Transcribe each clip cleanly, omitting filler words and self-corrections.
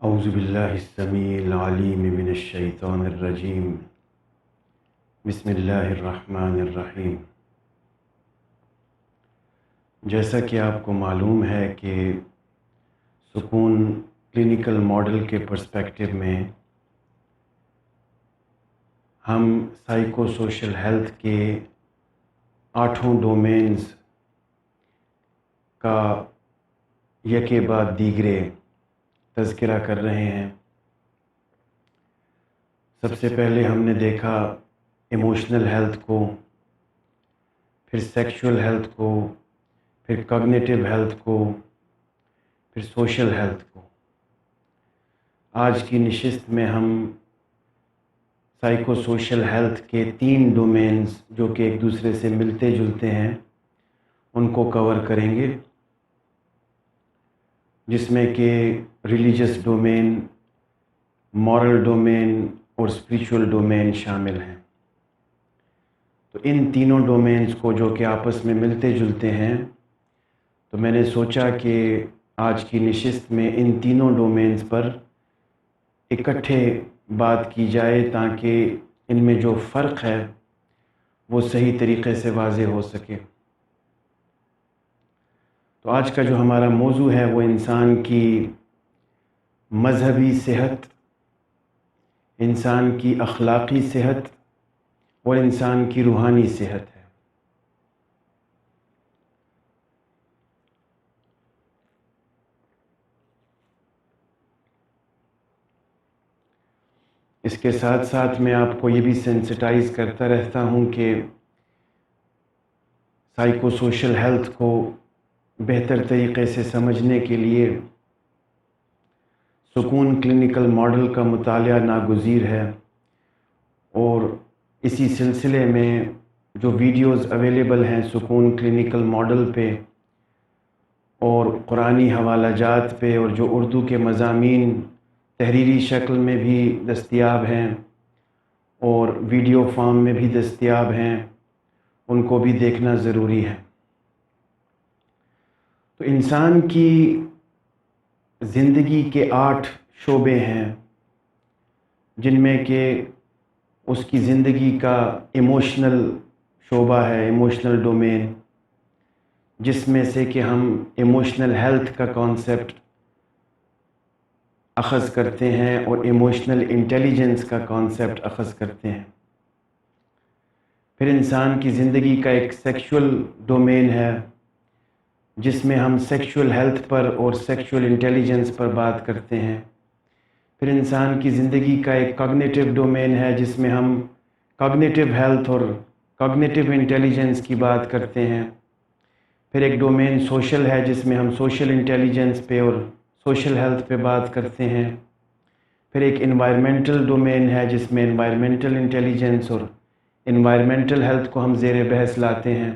اعوذ باللہ السمیع العلیم من الشیطان الرجیم بسم اللہ الرحمن الرحیم۔ جیسا کہ آپ کو معلوم ہے کہ سکون کلینکل ماڈل کے پرسپیکٹو میں ہم سائیکو سوشل ہیلتھ کے 8 ڈومینز کا یکے بعد دیگرے تذکرہ کر رہے ہیں۔ سب سے پہلے ہم نے دیکھا ایموشنل ہیلتھ کو، پھر سیکشول ہیلتھ کو، پھر کوگنیٹیو ہیلتھ کو، پھر سوشل ہیلتھ کو۔ آج کی نشست میں ہم سائیکو سوشل ہیلتھ کے 3 ڈومینز جو کہ ایک دوسرے سے ملتے جلتے ہیں ان کو کور کریں گے، جس میں کہ ریلیجس ڈومین، مورل ڈومین اور اسپریچول ڈومین شامل ہیں۔ تو ان تینوں ڈومینز کو جو کہ آپس میں ملتے جلتے ہیں، تو میں نے سوچا کہ آج کی نشست میں ان تینوں ڈومینز پر اکٹھے بات کی جائے تاکہ ان میں جو فرق ہے وہ صحیح طریقے سے واضح ہو سکے۔ تو آج کا جو ہمارا موضوع ہے وہ انسان کی مذہبی صحت، انسان کی اخلاقی صحت اور انسان کی روحانی صحت ہے۔ اس کے ساتھ ساتھ میں آپ کو یہ بھی سینسٹائز کرتا رہتا ہوں کہ سائیکو سوشل ہیلتھ کو بہتر طریقے سے سمجھنے کے لیے سکون کلینکل ماڈل کا مطالعہ ناگزیر ہے، اور اسی سلسلے میں جو ویڈیوز اویلیبل ہیں سکون کلینکل ماڈل پہ اور قرآنی حوالہ جات پہ، اور جو اردو کے مضامین تحریری شکل میں بھی دستیاب ہیں اور ویڈیو فارم میں بھی دستیاب ہیں، ان کو بھی دیکھنا ضروری ہے۔ تو انسان کی زندگی کے 8 شعبے ہیں، جن میں کہ اس کی زندگی کا ایموشنل شعبہ ہے، ایموشنل ڈومین، جس میں سے کہ ہم ایموشنل ہیلتھ کا کانسیپٹ اخذ کرتے ہیں اور ایموشنل انٹیلیجنس کا کانسیپٹ اخذ کرتے ہیں۔ پھر انسان کی زندگی کا ایک سیکشول ڈومین ہے، جس میں ہم سیکشول ہیلتھ پر اور سیکشول انٹیلیجنس پر بات کرتے ہیں۔ پھر انسان کی زندگی کا ایک کوگنیٹیو ڈومین ہے، جس میں ہم کوگنیٹیو ہیلتھ اور کوگنیٹیو انٹیلیجنس کی بات کرتے ہیں۔ پھر ایک ڈومین سوشل ہے، جس میں ہم سوشل انٹیلیجنس پہ اور سوشل ہیلتھ پہ بات کرتے ہیں۔ پھر ایک انوائرمنٹل ڈومین ہے، جس میں انوائرمنٹل انٹیلیجنس اور انوائرمنٹل ہیلتھ کو ہم زیر بحث لاتے ہیں۔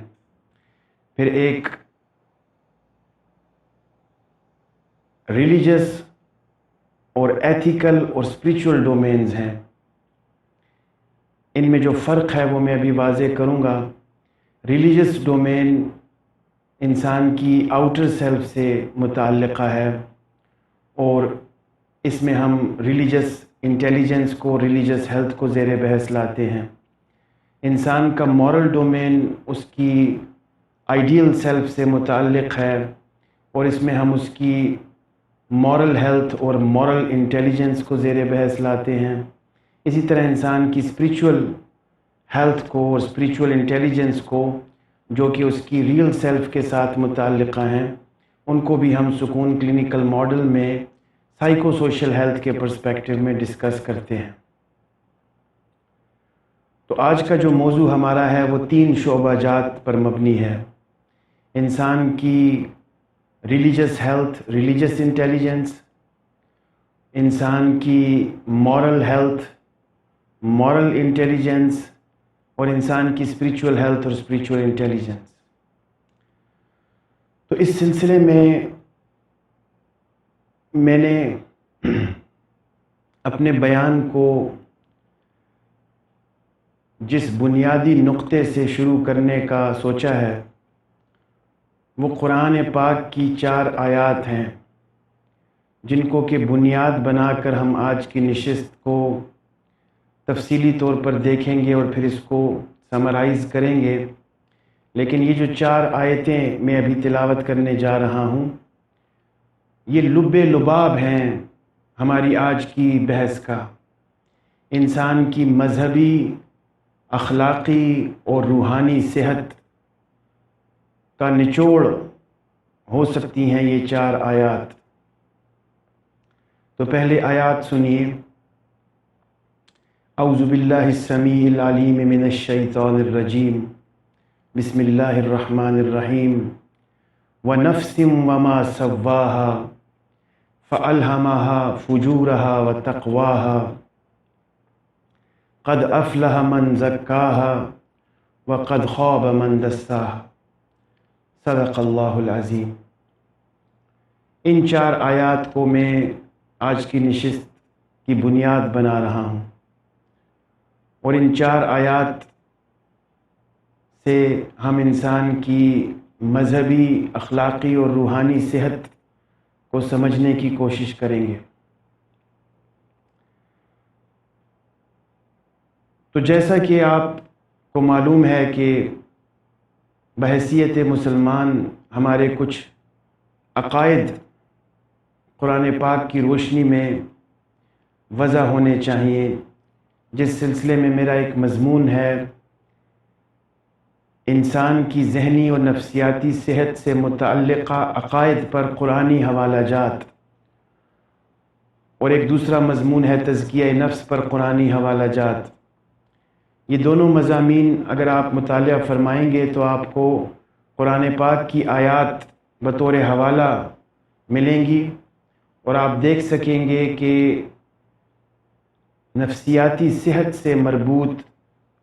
پھر ایک ریلیجس اور ایتھیکل اور اسپریچول ڈومینز ہیں۔ ان میں جو فرق ہے وہ میں ابھی واضح کروں گا۔ ریلیجس ڈومین انسان کی آؤٹر سیلف سے متعلقہ ہے، اور اس میں ہم ریلیجس انٹیلیجنس کو، ریلیجس ہیلتھ کو زیر بحث لاتے ہیں۔ انسان کا مورل ڈومین اس کی آئیڈیل سیلف سے متعلق ہے، اور اس میں ہم اس کی مورل ہیلتھ اور مورل انٹیلیجنس کو زیر بحث لاتے ہیں۔ اسی طرح انسان کی اسپریچول ہیلتھ کو اور اسپریچول انٹیلیجنس کو، جو کہ اس کی ریئل سیلف کے ساتھ متعلقہ ہیں، ان کو بھی ہم سکون کلینکل ماڈل میں سائیکو سوشل ہیلتھ کے پرسپیکٹو میں ڈسکس کرتے ہیں۔ تو آج کا جو موضوع ہمارا ہے وہ 3 شعبہ جات پر مبنی ہے: انسان کی ریلیجس ہیلتھ، ریلیجس انٹیلیجنس، انسان کی مورل ہیلتھ، مورل انٹیلیجنس، اور انسان کی اسپریچول ہیلتھ اور اسپریچول انٹیلیجنس۔ تو اس سلسلے میں نے اپنے بیان کو جس بنیادی نقطے سے شروع کرنے کا سوچا ہے وہ قرآن پاک کی 4 آیات ہیں، جن کو کہ بنیاد بنا کر ہم آج کی نشست کو تفصیلی طور پر دیکھیں گے اور پھر اس کو سمرائز کریں گے، لیکن یہ جو 4 آیتیں میں ابھی تلاوت کرنے جا رہا ہوں، یہ لب لباب ہیں ہماری آج کی بحث کا، انسان کی مذہبی، اخلاقی اور روحانی صحت کا نچوڑ ہو سکتی ہیں یہ 4 آیات۔ تو پہلے آیات سنیے۔ اعوذ باللہ السمیع العلیم من الشیطان الرجیم، بسم اللہ الرحمن الرحیم۔ ونفس وما سواها فألہمها فجورها وتقواها قد افلح من زکاها وقد خاب من دساها، صدق اللہ العظیم۔ ان 4 آیات کو میں آج کی نشست کی بنیاد بنا رہا ہوں، اور ان 4 آیات سے ہم انسان کی مذہبی، اخلاقی اور روحانی صحت کو سمجھنے کی کوشش کریں گے۔ تو جیسا کہ آپ کو معلوم ہے کہ بحیثیت مسلمان ہمارے کچھ عقائد قرآن پاک کی روشنی میں وضع ہونے چاہیے، جس سلسلے میں میرا ایک مضمون ہے انسان کی ذہنی اور نفسیاتی صحت سے متعلقہ عقائد پر قرآنی حوالہ جات، اور ایک دوسرا مضمون ہے تزکیہ نفس پر قرآنی حوالہ جات۔ یہ دونوں مضامین اگر آپ مطالعہ فرمائیں گے تو آپ کو قرآن پاک کی آیات بطور حوالہ ملیں گی، اور آپ دیکھ سکیں گے کہ نفسیاتی صحت سے مربوط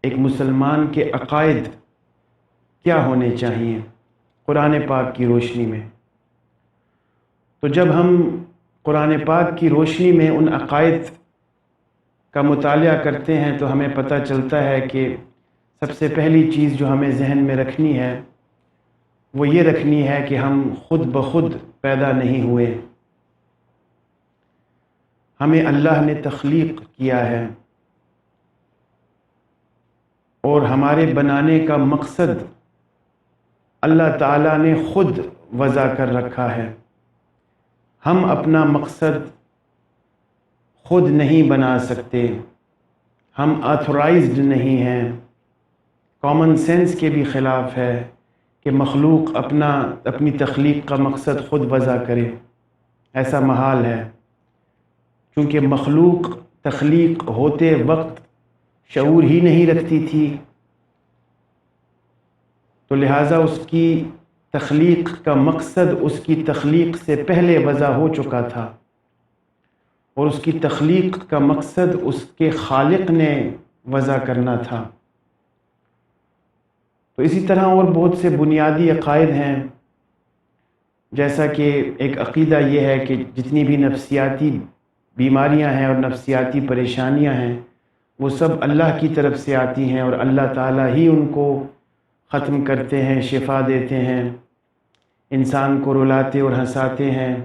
ایک مسلمان کے عقائد کیا ہونے چاہیے قرآن پاک کی روشنی میں۔ تو جب ہم قرآن پاک کی روشنی میں ان عقائد کا مطالعہ کرتے ہیں تو ہمیں پتہ چلتا ہے کہ سب سے پہلی چیز جو ہمیں ذہن میں رکھنی ہے وہ یہ رکھنی ہے کہ ہم خود بخود پیدا نہیں ہوئے، ہمیں اللہ نے تخلیق کیا ہے، اور ہمارے بنانے کا مقصد اللہ تعالیٰ نے خود وضع کر رکھا ہے۔ ہم اپنا مقصد خود نہیں بنا سکتے، ہم آتھورائزڈ نہیں ہیں۔ کامن سینس کے بھی خلاف ہے کہ مخلوق اپنی تخلیق کا مقصد خود وضع کرے، ایسا محال ہے، کیونکہ مخلوق تخلیق ہوتے وقت شعور ہی نہیں رکھتی تھی، تو لہٰذا اس کی تخلیق کا مقصد اس کی تخلیق سے پہلے وضع ہو چکا تھا، اور اس کی تخلیق کا مقصد اس کے خالق نے وضع کرنا تھا۔ تو اسی طرح اور بہت سے بنیادی عقائد ہیں، جیسا کہ ایک عقیدہ یہ ہے کہ جتنی بھی نفسیاتی بیماریاں ہیں اور نفسیاتی پریشانیاں ہیں وہ سب اللہ کی طرف سے آتی ہیں، اور اللہ تعالیٰ ہی ان کو ختم کرتے ہیں، شفا دیتے ہیں، انسان کو رلاتے اور ہنساتے ہیں،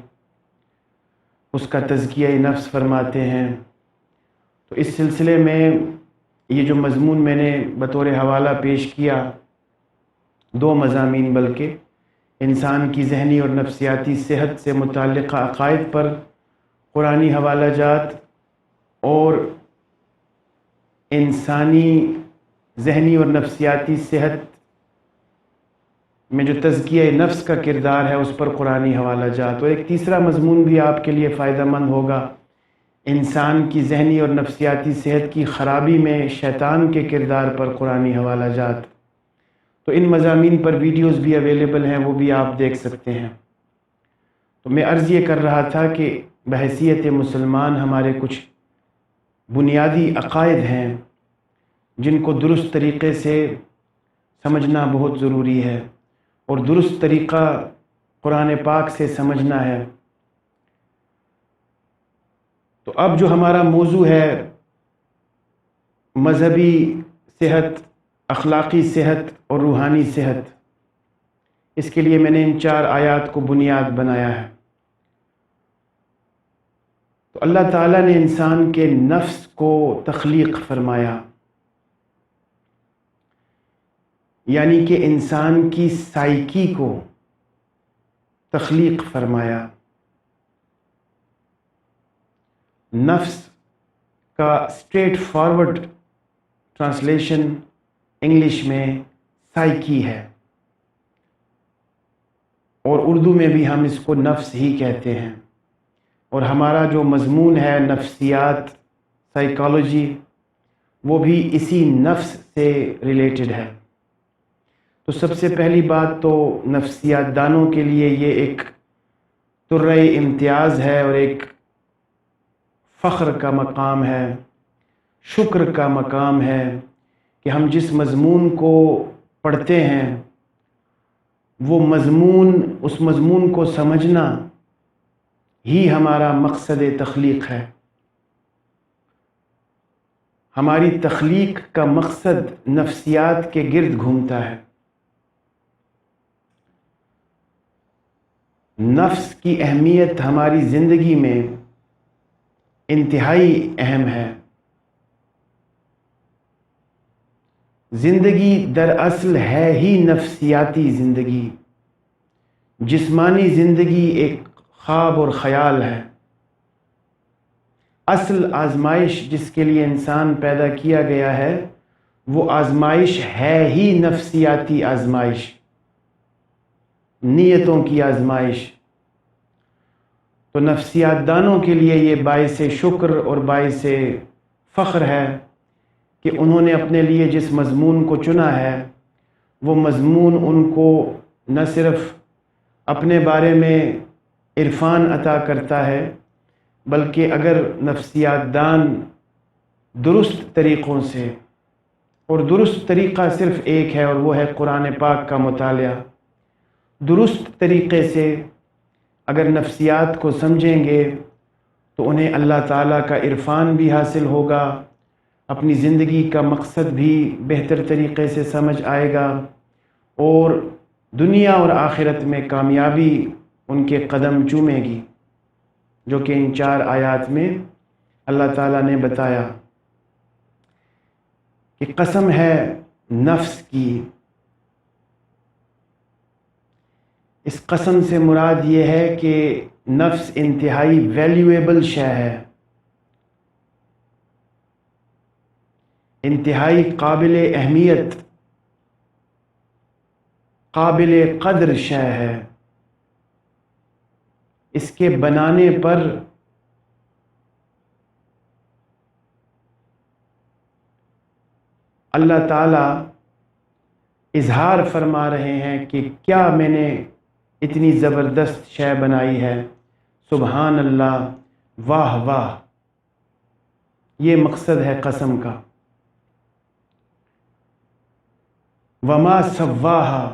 اس کا تزکیہ نفس فرماتے ہیں۔ تو اس سلسلے میں یہ جو مضمون میں نے بطور حوالہ پیش کیا، 2 مضامین بلکہ، انسان کی ذہنی اور نفسیاتی صحت سے متعلقہ عقائد پر قرآنی حوالہ جات، اور انسانی ذہنی اور نفسیاتی صحت میں جو تزکیہ نفس کا کردار ہے اس پر قرآنی حوالہ جات، اور ایک تیسرا مضمون بھی آپ کے لیے فائدہ مند ہوگا، انسان کی ذہنی اور نفسیاتی صحت کی خرابی میں شیطان کے کردار پر قرآنی حوالہ جات۔ تو ان مضامین پر ویڈیوز بھی اویلیبل ہیں، وہ بھی آپ دیکھ سکتے ہیں۔ تو میں عرض یہ کر رہا تھا کہ بحیثیت مسلمان ہمارے کچھ بنیادی عقائد ہیں جن کو درست طریقے سے سمجھنا بہت ضروری ہے، اور درست طریقہ قرآن پاک سے سمجھنا ہے۔ تو اب جو ہمارا موضوع ہے مذہبی صحت، اخلاقی صحت اور روحانی صحت، اس کے لیے میں نے ان 4 آیات کو بنیاد بنایا ہے۔ تو اللہ تعالیٰ نے انسان کے نفس کو تخلیق فرمایا، یعنی کہ انسان کی سائیکی کو تخلیق فرمایا۔ نفس کا اسٹریٹ فارورڈ ٹرانسلیشن انگلش میں سائیکی ہے، اور اردو میں بھی ہم اس کو نفس ہی کہتے ہیں، اور ہمارا جو مضمون ہے نفسیات، سائیکالوجی، وہ بھی اسی نفس سے ریلیٹڈ ہے۔ تو سب سے پہلی بات تو نفسیات دانوں کے لیے یہ ایک طرۂ امتیاز ہے اور ایک فخر کا مقام ہے، شکر کا مقام ہے کہ ہم جس مضمون کو پڑھتے ہیں وہ مضمون، اس مضمون کو سمجھنا ہی ہمارا مقصد تخلیق ہے۔ ہماری تخلیق کا مقصد نفسیات کے گرد گھومتا ہے۔ نفس کی اہمیت ہماری زندگی میں انتہائی اہم ہے۔ زندگی دراصل ہے ہی نفسیاتی زندگی، جسمانی زندگی ایک خواب اور خیال ہے۔ اصل آزمائش جس کے لیے انسان پیدا کیا گیا ہے وہ آزمائش ہے ہی نفسیاتی آزمائش، نیتوں کی آزمائش۔ تو نفسیات دانوں کے لیے یہ باعث شکر اور باعث فخر ہے کہ انہوں نے اپنے لیے جس مضمون کو چنا ہے وہ مضمون ان کو نہ صرف اپنے بارے میں عرفان عطا کرتا ہے، بلکہ اگر نفسیات دان درست طریقوں سے، اور درست طریقہ صرف ایک ہے اور وہ ہے قرآن پاک کا مطالعہ، درست طریقے سے اگر نفسیات کو سمجھیں گے تو انہیں اللہ تعالیٰ کا عرفان بھی حاصل ہوگا، اپنی زندگی کا مقصد بھی بہتر طریقے سے سمجھ آئے گا، اور دنیا اور آخرت میں کامیابی ان کے قدم چومے گی، جو کہ ان 4 آیات میں اللہ تعالیٰ نے بتایا کہ قسم ہے نفس کی۔ اس قسم سے مراد یہ ہے کہ نفس انتہائی ویلیویبل شے ہے، انتہائی قابل اہمیت، قابل قدر شے ہے۔ اس کے بنانے پر اللہ تعالیٰ اظہار فرما رہے ہیں کہ کیا میں نے اتنی زبردست شے بنائی ہے، سبحان اللہ، واہ واہ۔ یہ مقصد ہے قسم کا۔ وما سواہا،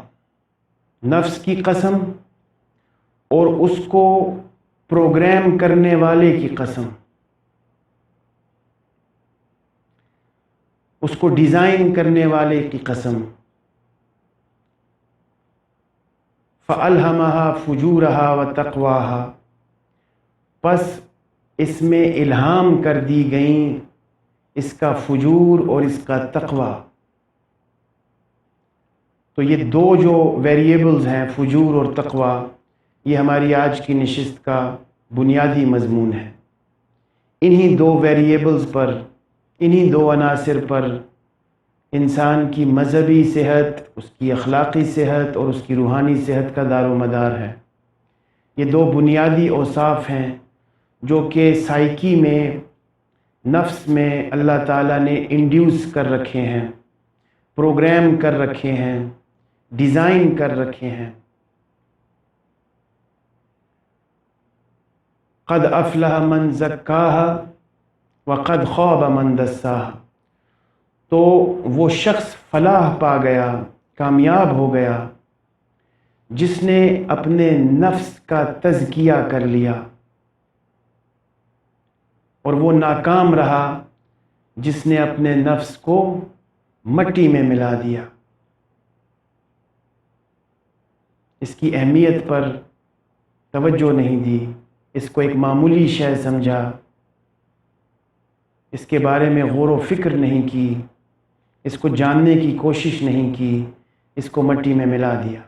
نفس کی قسم اور اس کو پروگرام کرنے والے کی قسم، اس کو ڈیزائن کرنے والے کی قسم۔ فَأَلْهَمَهَا فُجُورَهَا وَتَقْوَاهَا، پس اس میں الہام کر دی گئیں اس کا فجور اور اس کا تقوی۔ تو یہ دو جو ویریبلز ہیں، فجور اور تقوی، یہ ہماری آج کی نشست کا بنیادی مضمون ہے۔ انہی دو ویریبلز پر، انہی دو عناصر پر انسان کی مذہبی صحت، اس کی اخلاقی صحت اور اس کی روحانی صحت کا دار و مدار ہے۔ یہ دو بنیادی اوصاف ہیں جو کہ سائیکی میں، نفس میں اللہ تعالیٰ نے انڈیوس کر رکھے ہیں، پروگرام کر رکھے ہیں، ڈیزائن کر رکھے ہیں۔ قد افلح من زکاہا وقد خواب من دساہا، تو وہ شخص فلاح پا گیا، کامیاب ہو گیا جس نے اپنے نفس کا تزکیہ کر لیا، اور وہ ناکام رہا جس نے اپنے نفس کو مٹی میں ملا دیا۔ اس کی اہمیت پر توجہ نہیں دی، اس کو ایک معمولی شے سمجھا، اس کے بارے میں غور و فکر نہیں کی، اس کو جاننے کی کوشش نہیں کی، اس کو مٹی میں ملا دیا۔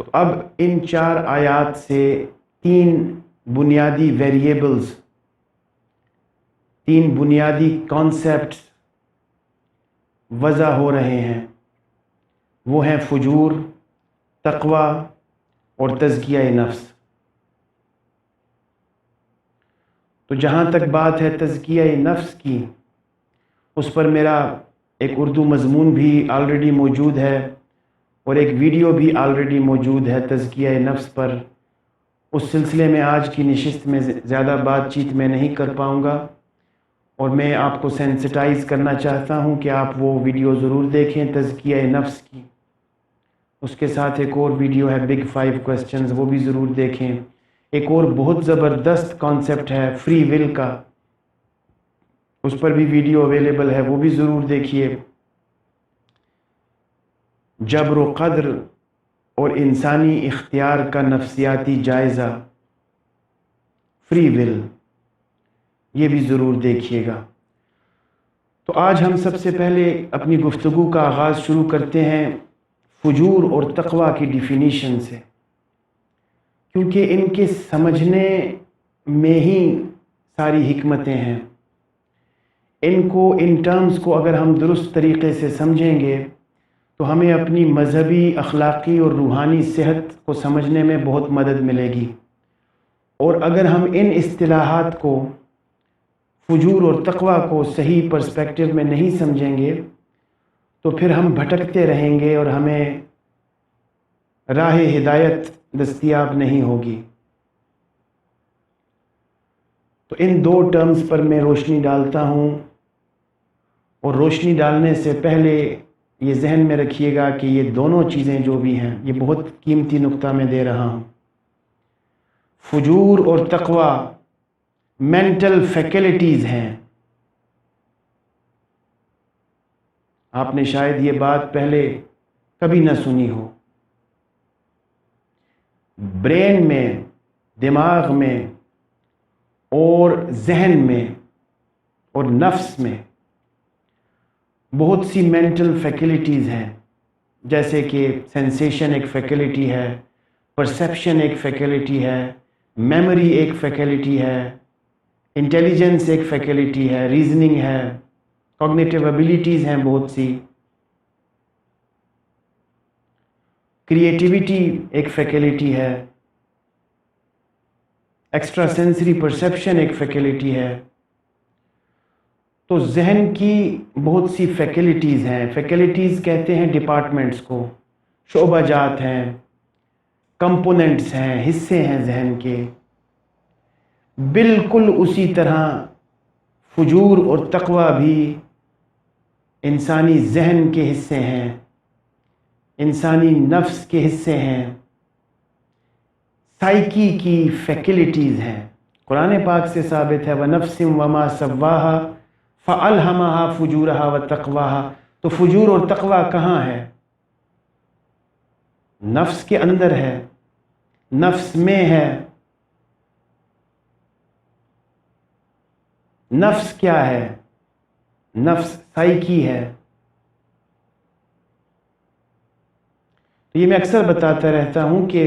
تو اب ان 4 آیات سے 3 بنیادی ویریبلز، 3 بنیادی کانسیپٹس وضع ہو رہے ہیں، وہ ہیں فجور، تقوی اور تزکیہ نفس۔ تو جہاں تک بات ہے تزکیہ نفس کی، اس پر میرا ایک اردو مضمون بھی آلریڈی موجود ہے اور ایک ویڈیو بھی آلریڈی موجود ہے تزکیہ نفس پر۔ اس سلسلے میں آج کی نشست میں زیادہ بات چیت میں نہیں کر پاؤں گا، اور میں آپ کو سینسٹائز کرنا چاہتا ہوں کہ آپ وہ ویڈیو ضرور دیکھیں تزکیہ نفس کی۔ اس کے ساتھ ایک اور ویڈیو ہے بگ 5 کوسچنز، وہ بھی ضرور دیکھیں۔ ایک اور بہت زبردست کانسیپٹ ہے فری ول کا، اس پر بھی ویڈیو اویلیبل ہے، وہ بھی ضرور دیکھیے۔ جبر و قدر اور انسانی اختیار کا نفسیاتی جائزہ، فری ول، یہ بھی ضرور دیکھیے گا۔ تو آج ہم سب سے پہلے اپنی گفتگو کا آغاز شروع کرتے ہیں فجور اور تقوی کی ڈیفینیشن سے، کیونکہ ان کے سمجھنے میں ہی ساری حکمتیں ہیں۔ ان ٹرمز کو اگر ہم درست طریقے سے سمجھیں گے تو ہمیں اپنی مذہبی، اخلاقی اور روحانی صحت کو سمجھنے میں بہت مدد ملے گی۔ اور اگر ہم ان اصطلاحات کو، فجور اور تقوی کو صحیح پرسپیکٹو میں نہیں سمجھیں گے تو پھر ہم بھٹکتے رہیں گے اور ہمیں راہ ہدایت دستیاب نہیں ہوگی۔ تو ان 2 ٹرمز پر میں روشنی ڈالتا ہوں، اور روشنی ڈالنے سے پہلے یہ ذہن میں رکھیے گا کہ یہ دونوں چیزیں جو بھی ہیں، یہ بہت قیمتی نقطہ میں دے رہا ہوں۔ فجور اور تقوی مینٹل فیکلٹیز ہیں۔ آپ نے شاید یہ بات پہلے کبھی نہ سنی ہو۔ برین میں، دماغ میں اور ذہن میں اور نفس میں بہت سی مینٹل فیکلٹیز ہیں، جیسے کہ سینسیشن ایک فیکلٹی ہے، پرسیپشن ایک فیکلٹی ہے، میموری ایک فیکلٹی ہے، انٹیلیجنس ایک فیکلٹی ہے، ریزننگ ہے، کوگنیٹیو ایبیلٹیز ہیں بہت سی، کریٹیویٹی ایک فیکلٹی ہے، ایکسٹرا سینسری پرسیپشن ایک فیکلٹی ہے۔ تو ذہن کی بہت سی فیکلٹیز ہیں۔ فیکلٹیز کہتے ہیں ڈپارٹمنٹس کو، شعبہ جات ہیں، کمپوننٹس ہیں، حصے ہیں ذہن کے۔ بالکل اسی طرح فجور اور تقوی بھی انسانی ذہن کے حصے ہیں، انسانی نفس کے حصے ہیں، سائیکی کی فیکلٹیز ہیں۔ قرآن پاک سے ثابت ہے وَنَفْسٍ وَمَا سَوَّاهَا فَأَلْهَمَهَا فُجُورَهَا وَتَقْوَاهَا۔ تو فجور اور تقوی کہاں ہے؟ نفس کے اندر ہے، نفس میں ہے۔ نفس کیا ہے؟ نفس سائیکی ہے۔ تو یہ میں اکثر بتاتا رہتا ہوں کہ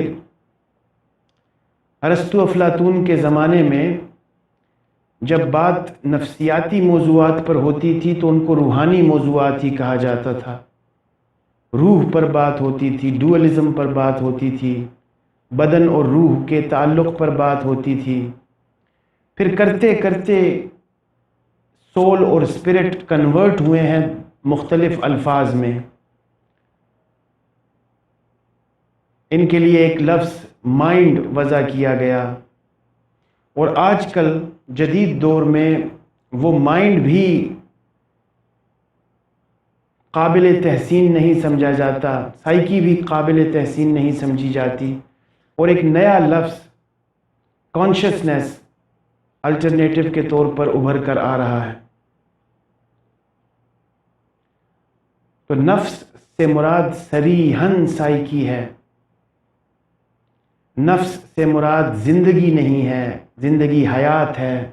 ارسطو افلاطون کے زمانے میں جب بات نفسیاتی موضوعات پر ہوتی تھی تو ان کو روحانی موضوعات ہی کہا جاتا تھا۔ روح پر بات ہوتی تھی، ڈوئلزم پر بات ہوتی تھی، بدن اور روح کے تعلق پر بات ہوتی تھی۔ پھر کرتے کرتے سول اور اسپرٹ کنورٹ ہوئے ہیں مختلف الفاظ میں۔ ان کے لیے ایک لفظ مائنڈ وضع کیا گیا، اور آج کل جدید دور میں وہ مائنڈ بھی قابل تحسین نہیں سمجھا جاتا، سائیکی بھی قابل تحسین نہیں سمجھی جاتی، اور ایک نیا لفظ کانشسنس الٹرنیٹو کے طور پر ابھر کر آ رہا ہے۔ تو نفس سے مراد صریحاً سائیکی ہے۔ نفس سے مراد زندگی نہیں ہے، زندگی حیات ہے۔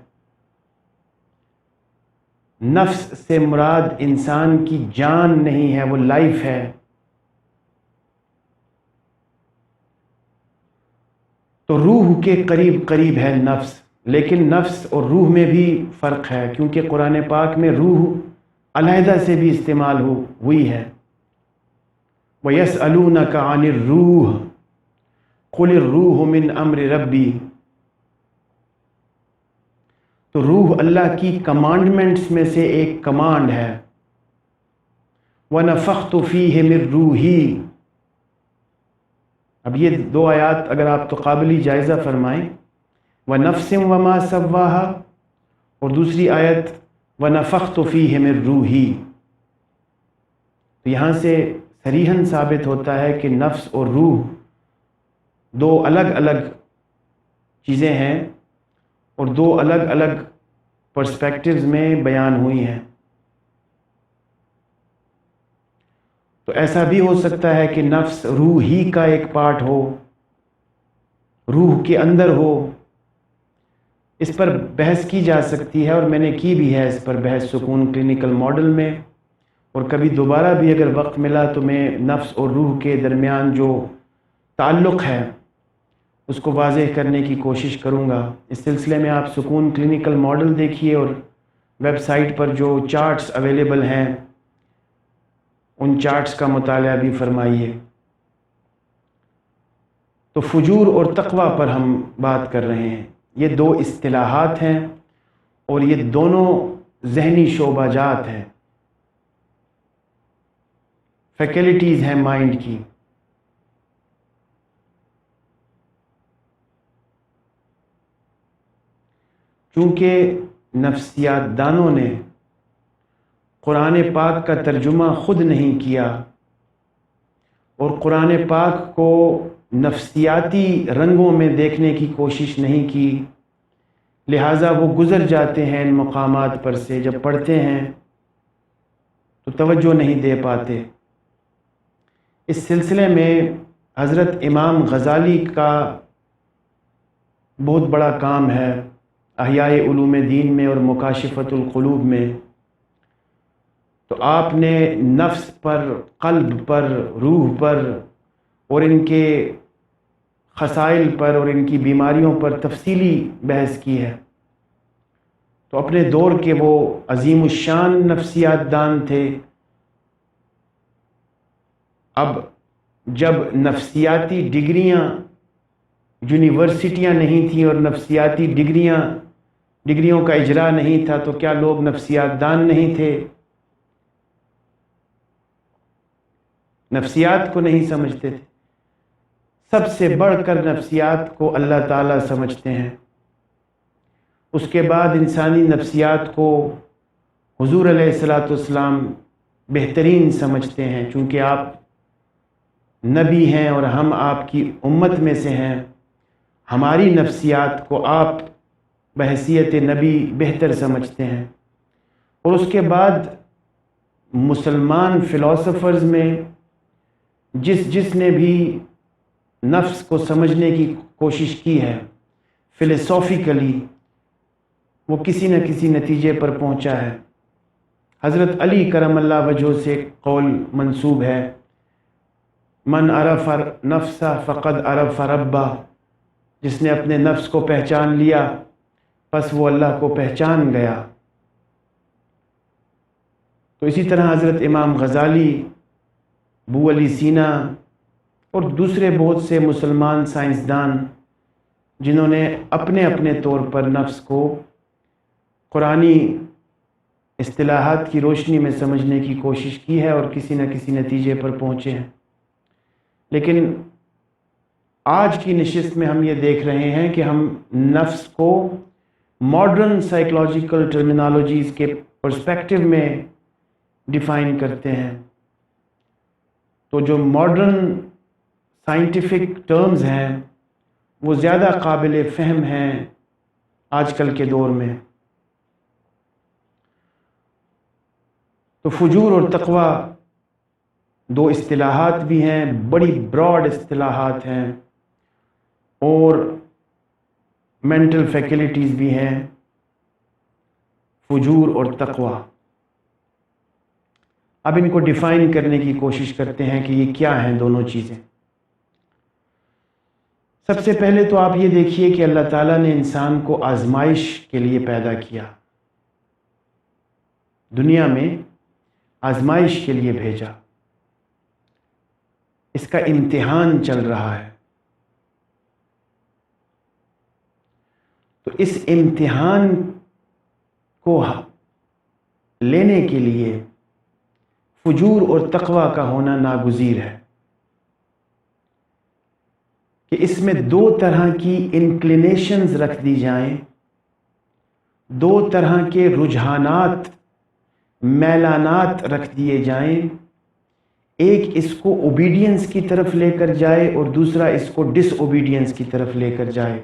نفس سے مراد انسان کی جان نہیں ہے، وہ لائف ہے۔ تو روح کے قریب قریب ہے نفس، لیکن نفس اور روح میں بھی فرق ہے، کیونکہ قرآن پاک میں روح علیحدہ سے بھی استعمال ہوئی ہے۔ وَيَسْأَلُونَكَ عَنِ الرُّوحِ قُلِ الرُّوحُ مِنْ أَمْرِ رَبِّي۔ تو روح اللہ کی کمانڈمنٹس میں سے ایک کمانڈ ہے۔ وَنَفَخْتُ فِيهِ مِن رُّوحِي۔ اب یہ دو آیات اگر آپ تو قابلی جائزہ فرمائیں، وَنَفْسٍ وَمَا سَوَّاهَا، اور دوسری آیت وَنَفَخْتُ فِيهِ مِن رُّوحِي۔ تو یہاں سے صریحاً ثابت ہوتا ہے کہ نفس اور روح دو الگ الگ چیزیں ہیں اور دو الگ الگ پرسپیکٹیوز میں بیان ہوئی ہیں۔ تو ایسا بھی ہو سکتا ہے کہ نفس روح ہی کا ایک پارٹ ہو، روح کے اندر ہو۔ اس پر بحث کی جا سکتی ہے، اور میں نے کی بھی ہے اس پر بحث سکون کلینیکل ماڈل میں، اور کبھی دوبارہ بھی اگر وقت ملا تو میں نفس اور روح کے درمیان جو تعلق ہے اس کو واضح کرنے کی کوشش کروں گا۔ اس سلسلے میں آپ سکون کلینیکل ماڈل دیکھیے، اور ویب سائٹ پر جو چارٹس اویلیبل ہیں ان چارٹس کا مطالعہ بھی فرمائیے۔ تو فجور اور تقوی پر ہم بات کر رہے ہیں۔ یہ دو اصطلاحات ہیں اور یہ دونوں ذہنی شعبہ جات ہیں، فیکلٹیز ہیں مائنڈ کی۔ چونکہ نفسیات دانوں نے قرآن پاک کا ترجمہ خود نہیں کیا اور قرآن پاک کو نفسیاتی رنگوں میں دیکھنے کی کوشش نہیں کی، لہٰذا وہ گزر جاتے ہیں ان مقامات پر سے، جب پڑھتے ہیں تو توجہ نہیں دے پاتے۔ اس سلسلے میں حضرت امام غزالی کا بہت بڑا کام ہے احیاء علوم دین میں اور مکاشفۃ القلوب میں۔ تو آپ نے نفس پر، قلب پر، روح پر اور ان کے خصائل پر اور ان کی بیماریوں پر تفصیلی بحث کی ہے۔ تو اپنے دور کے وہ عظیم الشان نفسیات دان تھے۔ اب جب نفسیاتی ڈگریاں یونیورسٹیاں نہیں تھیں اور نفسیاتی ڈگریوں کا اجرا نہیں تھا، تو کیا لوگ نفسیات دان نہیں تھے؟ نفسیات کو نہیں سمجھتے تھے؟ سب سے بڑھ کر نفسیات کو اللہ تعالیٰ سمجھتے ہیں۔ اس کے بعد انسانی نفسیات کو حضور علیہ الصلاۃ والسلام بہترین سمجھتے ہیں، چونکہ آپ نبی ہیں اور ہم آپ کی امت میں سے ہیں۔ ہماری نفسیات کو آپ بحیثیت نبی بہتر سمجھتے ہیں۔ اور اس کے بعد مسلمان فلاسفرز میں جس نے بھی نفس کو سمجھنے کی کوشش کی ہے فلسافیکلی، وہ کسی نہ کسی نتیجے پر پہنچا ہے۔ حضرت علی کرم اللہ وجہہ سے قول منسوب ہے، من عرف نفسہ فقد عرف ربہ، جس نے اپنے نفس کو پہچان لیا پس وہ اللہ کو پہچان گیا۔ تو اسی طرح حضرت امام غزالی، ابو علی سینا اور دوسرے بہت سے مسلمان سائنسدان جنہوں نے اپنے اپنے طور پر نفس کو قرآنی اصطلاحات کی روشنی میں سمجھنے کی کوشش کی ہے اور کسی نہ کسی نتیجے پر پہنچے ہیں۔ لیکن آج کی نشست میں ہم یہ دیکھ رہے ہیں کہ ہم نفس کو ماڈرن سائیکولوجیکل ٹرمینالوجیز کے پرسپیکٹیو میں ڈیفائن کرتے ہیں۔ تو جو ماڈرن سائنٹیفک ٹرمز ہیں وہ زیادہ قابل فہم ہیں آج کل کے دور میں۔ تو فجور اور تقوی دو اصطلاحات بھی ہیں، بڑی براڈ اصطلاحات ہیں، اور مینٹل فیکلٹیز بھی ہیں، فجور اور تقوی۔ اب ان کو ڈیفائن کرنے کی کوشش کرتے ہیں کہ یہ کیا ہیں دونوں چیزیں۔ سب سے پہلے تو آپ یہ دیکھیے کہ اللہ تعالیٰ نے انسان کو آزمائش کے لیے پیدا کیا، دنیا میں آزمائش کے لیے بھیجا، اس کا امتحان چل رہا ہے۔ تو اس امتحان کو لینے کے لیے فجور اور تقوی کا ہونا ناگزیر ہے، کہ اس میں دو طرح کی انکلینیشنز رکھ دی جائیں، دو طرح کے رجحانات، میلانات رکھ دیے جائیں، ایک اس کو اوبیڈینس کی طرف لے کر جائے اور دوسرا اس کو ڈس اوبیڈینس کی طرف لے کر جائے،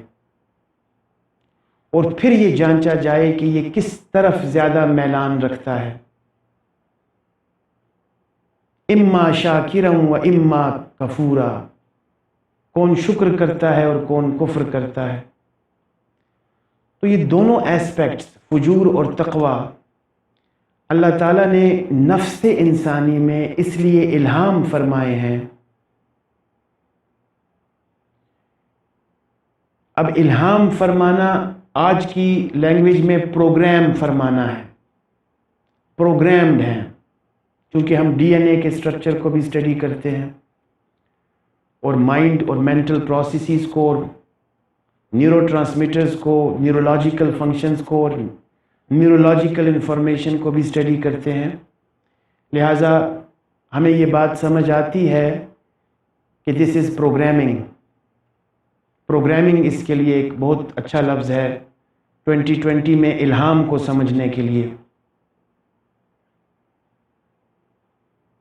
اور پھر یہ جانچا جائے کہ یہ کس طرف زیادہ میلان رکھتا ہے، اما شاکرا و اما کفورا، کون شکر کرتا ہے اور کون کفر کرتا ہے۔ تو یہ دونوں ایسپیکٹس، فجور اور تقوی، اللہ تعالیٰ نے نفس انسانی میں اس لیے الہام فرمائے ہیں۔ اب الہام فرمانا آج کی لینگویج میں پروگرام فرمانا ہے، پروگرامڈ ہیں، کیونکہ ہم ڈی این اے کے اسٹرکچر کو بھی اسٹڈی کرتے ہیں، اور مائنڈ اور مینٹل پروسیسز کو، اور نیورو ٹرانسمیٹرز کو، نیورولوجیکل فنکشنز کو، اور نیورولوجیکل انفارمیشن کو بھی اسٹڈی کرتے ہیں۔ لہٰذا ہمیں یہ بات سمجھ آتی ہے کہ دس از پروگرامنگ۔ پروگرامنگ اس کے لیے ایک بہت اچھا لفظ ہے 2020 میں الہام کو سمجھنے کے لیے۔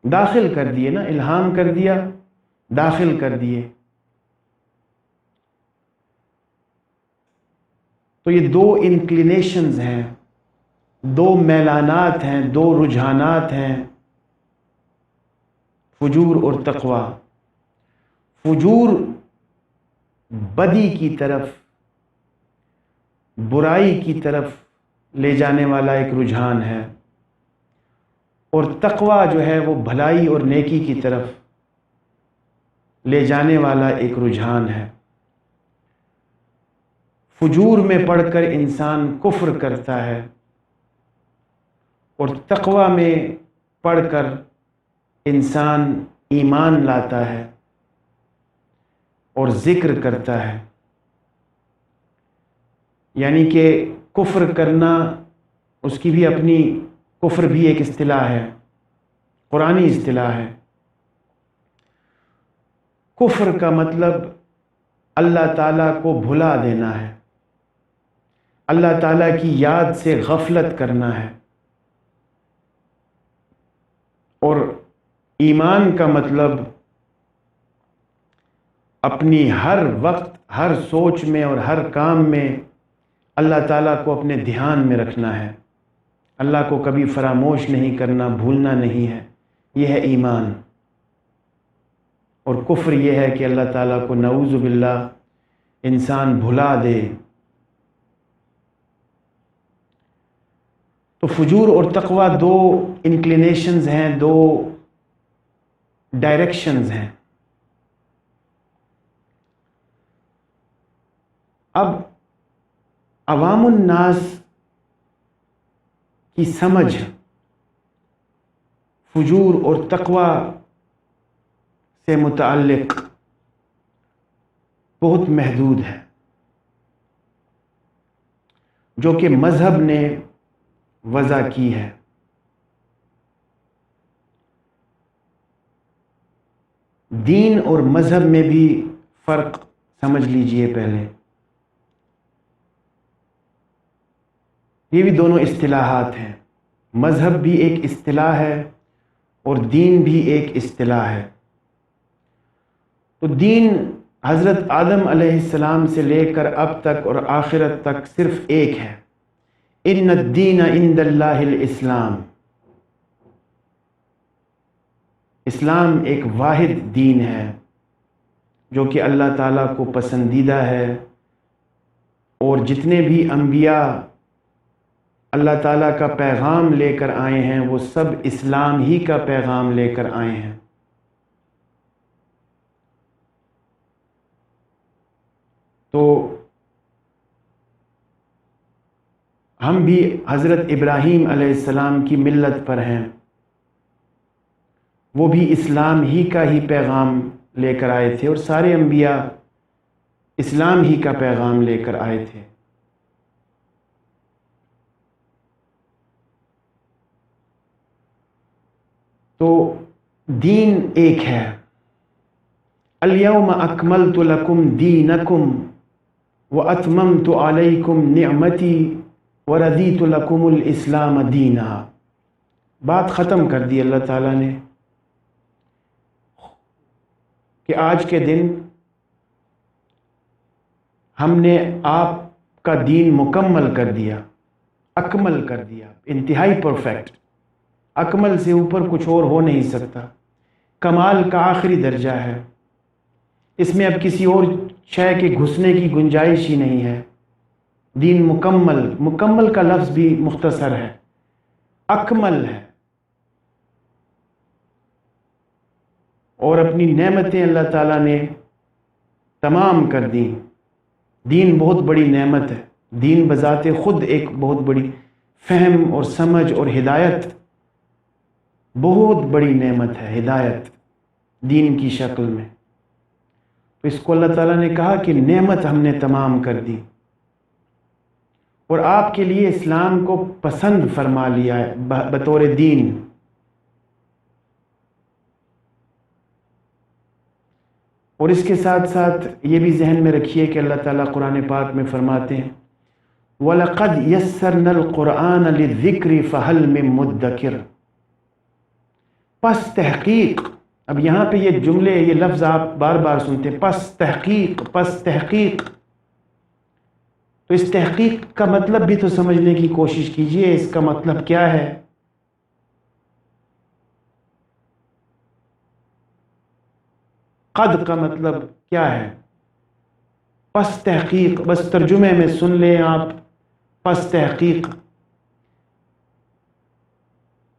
داخل کر دیے نا، الہام کر دیا، داخل کر دیے۔ تو یہ دو انکلینیشنز ہیں، دو میلانات ہیں، دو رجحانات ہیں، فجور اور تقوی۔ فجور بدی کی طرف، برائی کی طرف لے جانے والا ایک رجحان ہے، اور تقوی جو ہے وہ بھلائی اور نیکی کی طرف لے جانے والا ایک رجحان ہے۔ فجور میں پڑھ کر انسان کفر کرتا ہے، اور تقوی میں پڑھ کر انسان ایمان لاتا ہے اور ذکر کرتا ہے۔ یعنی کہ کفر کرنا، اس کی بھی اپنی، کفر بھی ایک اصطلاح ہے، قرآنی اصطلاح ہے۔ کفر کا مطلب اللہ تعالیٰ کو بھلا دینا ہے، اللہ تعالیٰ کی یاد سے غفلت کرنا ہے، اور ایمان کا مطلب اپنی ہر وقت، ہر سوچ میں اور ہر کام میں اللہ تعالیٰ کو اپنے دھیان میں رکھنا ہے، اللہ کو کبھی فراموش نہیں کرنا، بھولنا نہیں ہے۔ یہ ہے ایمان۔ اور کفر یہ ہے کہ اللہ تعالیٰ کو نعوذ باللہ انسان بھلا دے۔ تو فجور اور تقوی دو انکلینیشنز ہیں، دو ڈائریکشنز ہیں۔ اب عوام الناس کی سمجھ فجور اور تقوی سے متعلق بہت محدود ہے، جو کہ مذہب نے وضع کی ہے۔ دین اور مذہب میں بھی فرق سمجھ لیجئے پہلے۔ یہ بھی دونوں اصطلاحات ہیں، مذہب بھی ایک اصطلاح ہے اور دین بھی ایک اصطلاح ہے۔ تو دین حضرت آدم علیہ السلام سے لے کر اب تک اور آخرت تک صرف ایک ہے، ان الدین عند اللہ الاسلام۔ اسلام ایک واحد دین ہے، جو کہ اللہ تعالیٰ کو پسندیدہ ہے، اور جتنے بھی انبیاء اللہ تعالیٰ کا پیغام لے کر آئے ہیں وہ سب اسلام ہی کا پیغام لے کر آئے ہیں۔ تو ہم بھی حضرت ابراہیم علیہ السلام کی ملت پر ہیں، وہ بھی اسلام ہی کا ہی پیغام لے کر آئے تھے، اور سارے انبیاء اسلام ہی کا پیغام لے کر آئے تھے۔ تو دین ایک ہے، الیوم اکملت لکم دینکم واتممت علیکم نعمتی وردیت لکم الاسلام دینا۔ بات ختم کر دی اللہ تعالیٰ نے کہ آج کے دن ہم نے آپ کا دین مکمل کر دیا، اکمل کر دیا، انتہائی پرفیکٹ۔ اکمل سے اوپر کچھ اور ہو نہیں سکتا، کمال کا آخری درجہ ہے، اس میں اب کسی اور شے کے گھسنے کی گنجائش ہی نہیں ہے۔ دین مکمل، مکمل کا لفظ بھی مختصر ہے، اکمل ہے، اور اپنی نعمتیں اللہ تعالیٰ نے تمام کر دیں۔ دین بہت بڑی نعمت ہے، دین بذات خود ایک بہت بڑی فہم اور سمجھ اور ہدایت، بہت بڑی نعمت ہے ہدایت دین کی شکل میں۔ تو اس کو اللہ تعالیٰ نے کہا کہ نعمت ہم نے تمام کر دی، اور آپ کے لیے اسلام کو پسند فرما لیا ہے بطور دین۔ اور اس کے ساتھ ساتھ یہ بھی ذہن میں رکھیے کہ اللہ تعالیٰ قرآن پاک میں فرماتے ہیں وَلَقَدْ يَسَّرْنَا الْقُرْآنَ لِلذِّكْرِ فَهَلْ مِن مُدَّكِرٍ۔ پس تحقیق، اب یہاں پہ یہ جملے، یہ لفظ آپ بار بار سنتے ہیں، پس تحقیق، پس تحقیق۔ تو اس تحقیق کا مطلب بھی تو سمجھنے کی کوشش کیجئے، اس کا مطلب کیا ہے؟ قد کا مطلب کیا ہے؟ پس تحقیق، بس ترجمے میں سن لیں آپ، پس تحقیق،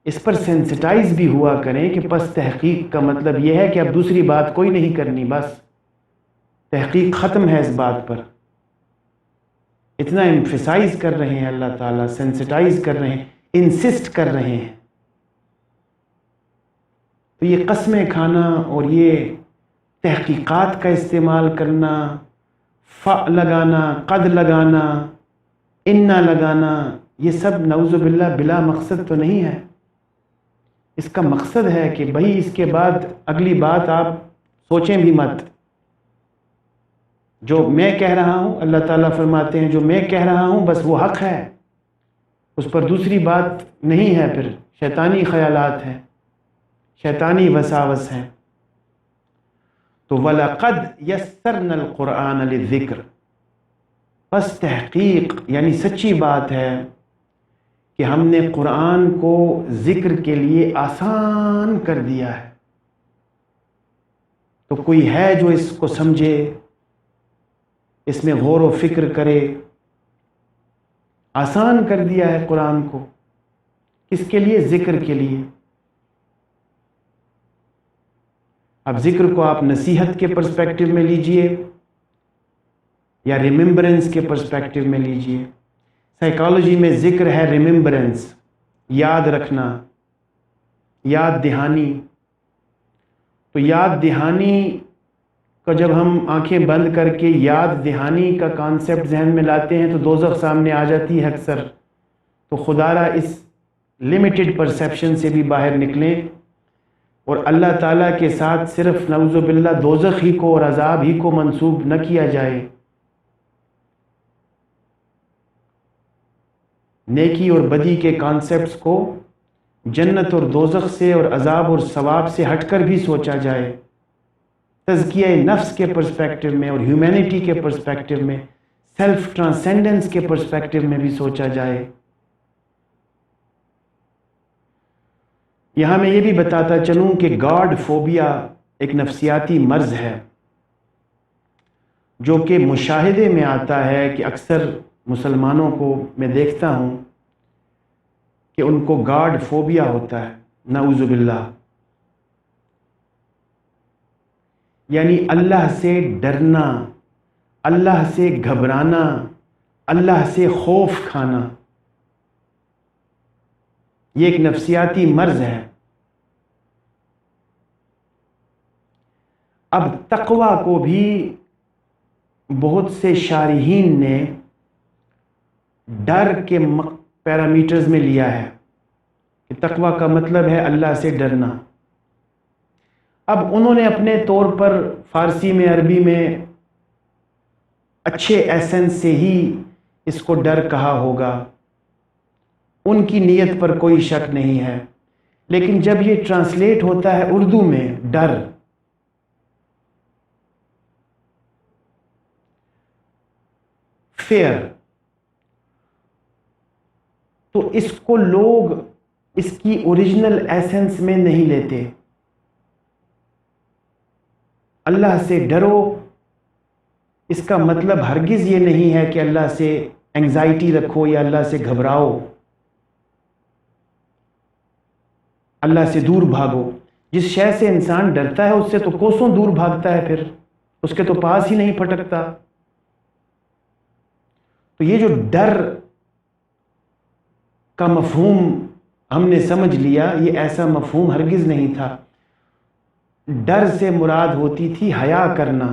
اس پر سینسٹائز بھی ہوا کریں کہ پس تحقیق کا مطلب یہ ہے کہ اب دوسری بات کوئی نہیں کرنی، بس تحقیق ختم ہے اس بات پر۔ اتنا ایمفیسائز کر رہے ہیں اللہ تعالیٰ، سینسٹائز کر رہے ہیں، انسسٹ کر رہے ہیں۔ تو یہ قسمیں کھانا اور یہ تحقیقات کا استعمال کرنا، لگانا، قد لگانا، انا لگانا، یہ سب نعوذ باللہ بلا مقصد تو نہیں ہے۔ اس کا مقصد ہے کہ بھائی اس کے بعد اگلی بات آپ سوچیں بھی مت۔ جو میں کہہ رہا ہوں، اللہ تعالیٰ فرماتے ہیں جو میں کہہ رہا ہوں بس وہ حق ہے، اس پر دوسری بات نہیں ہے، پھر شیطانی خیالات ہیں، شیطانی وساوس ہیں۔ تو وَلَقَدْ يَسَّرْنَا الْقُرْآنَ لِلذِّكْرِ، پس تحقیق یعنی سچی بات ہے کہ ہم نے قرآن کو ذکر کے لیے آسان کر دیا ہے۔ تو کوئی ہے جو اس کو سمجھے، اس میں غور و فکر کرے؟ آسان کر دیا ہے قرآن کو، کس کے لیے؟ ذکر کے لیے۔ اب ذکر کو آپ نصیحت کے پرسپیکٹو میں لیجئے یا ریممبرنس کے پرسپیکٹو میں لیجئے۔ سائیکالوجی میں ذکر ہے ریممبرنس، یاد رکھنا، یاد دہانی۔ تو یاد دہانی کا جب ہم آنکھیں بند کر کے یاد دہانی کا کانسیپٹ ذہن میں لاتے ہیں تو دوزخ سامنے آ جاتی ہے اکثر۔ تو خدا را اس لمیٹڈ پرسیپشن سے بھی باہر نکلیں، اور اللہ تعالیٰ کے ساتھ صرف نعوذ باللہ دوزخ ہی کو اور عذاب ہی کو منسوب نہ کیا جائے۔ نیکی اور بدی کے کانسیپٹس کو جنت اور دوزخ سے اور عذاب اور ثواب سے ہٹ کر بھی سوچا جائے، تزکیہ نفس کے پرسپیکٹو میں اور ہیومینٹی کے پرسپیکٹو میں، سیلف ٹرانسینڈنس کے پرسپیکٹو میں بھی سوچا جائے۔ یہاں میں یہ بھی بتاتا چلوں کہ گاڈ فوبیا ایک نفسیاتی مرض ہے۔ جو کہ مشاہدے میں آتا ہے کہ اکثر مسلمانوں کو میں دیکھتا ہوں کہ ان کو گاڈ فوبیا ہوتا ہے، نعوذ باللہ، یعنی اللہ سے ڈرنا، اللہ سے گھبرانا، اللہ سے خوف کھانا، یہ ایک نفسیاتی مرض ہے۔ اب تقویٰ کو بھی بہت سے شارحین نے ڈر کے پیرامیٹرز میں لیا ہے کہ تقویٰ کا مطلب ہے اللہ سے ڈرنا۔ اب انہوں نے اپنے طور پر فارسی میں، عربی میں اچھے ایسنس سے ہی اس کو ڈر کہا ہوگا، ان کی نیت پر کوئی شک نہیں ہے، لیکن جب یہ ٹرانسلیٹ ہوتا ہے اردو میں ڈر، فیئر، تو اس کو لوگ اس کی اوریجنل ایسنس میں نہیں لیتے۔ اللہ سے ڈرو، اس کا مطلب ہرگز یہ نہیں ہے کہ اللہ سے انگزائٹی رکھو یا اللہ سے گھبراؤ، اللہ سے دور بھاگو۔ جس شے سے انسان ڈرتا ہے اس سے تو کوسوں دور بھاگتا ہے، پھر اس کے تو پاس ہی نہیں پھٹکتا۔ تو یہ جو ڈر کا مفہوم ہم نے سمجھ لیا، یہ ایسا مفہوم ہرگز نہیں تھا۔ ڈر سے مراد ہوتی تھی حیا کرنا۔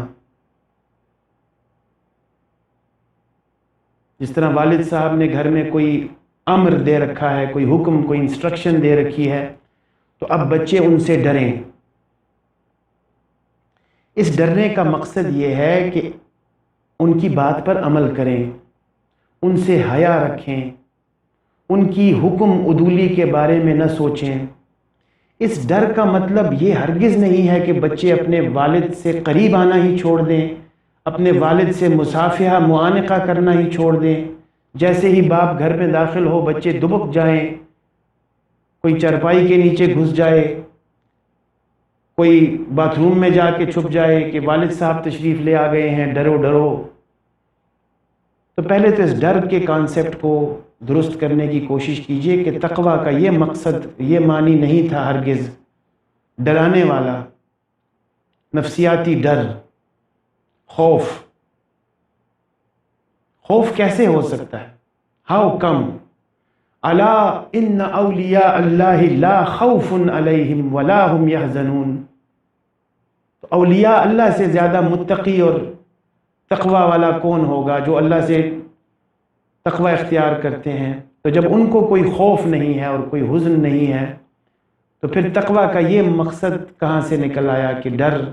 جس طرح والد صاحب نے گھر میں کوئی امر دے رکھا ہے، کوئی حکم، کوئی انسٹرکشن دے رکھی ہے، تو اب بچے ان سے ڈریں۔ اس ڈرنے کا مقصد یہ ہے کہ ان کی بات پر عمل کریں، ان سے حیا رکھیں، ان کی حکم عدولی کے بارے میں نہ سوچیں۔ اس ڈر کا مطلب یہ ہرگز نہیں ہے کہ بچے اپنے والد سے قریب آنا ہی چھوڑ دیں، اپنے والد سے مصافحہ معانقہ کرنا ہی چھوڑ دیں۔ جیسے ہی باپ گھر میں داخل ہو بچے دبک جائیں، کوئی چرپائی کے نیچے گھس جائے، کوئی باتھ روم میں جا کے چھپ جائے کہ والد صاحب تشریف لے آ گئے ہیں، ڈرو ڈرو۔ تو پہلے تو اس ڈر کے کانسیپٹ کو درست کرنے کی کوشش کیجئے کہ تقویٰ کا یہ مقصد، یہ معنی نہیں تھا ہرگز ڈرانے والا، نفسیاتی ڈر، خوف۔ خوف کیسے ہو سکتا ہے؟ How come? الا ان اولیاء اللہ لا خوف علیہم ولا هم یحزنون۔ تو اولیاء اللہ سے زیادہ متقی اور تقویٰ والا کون ہوگا؟ جو اللہ سے تقویٰ اختیار کرتے ہیں۔ تو جب ان کو کوئی خوف نہیں ہے اور کوئی حزن نہیں ہے، تو پھر تقویٰ کا یہ مقصد کہاں سے نکل آیا کہ ڈر؟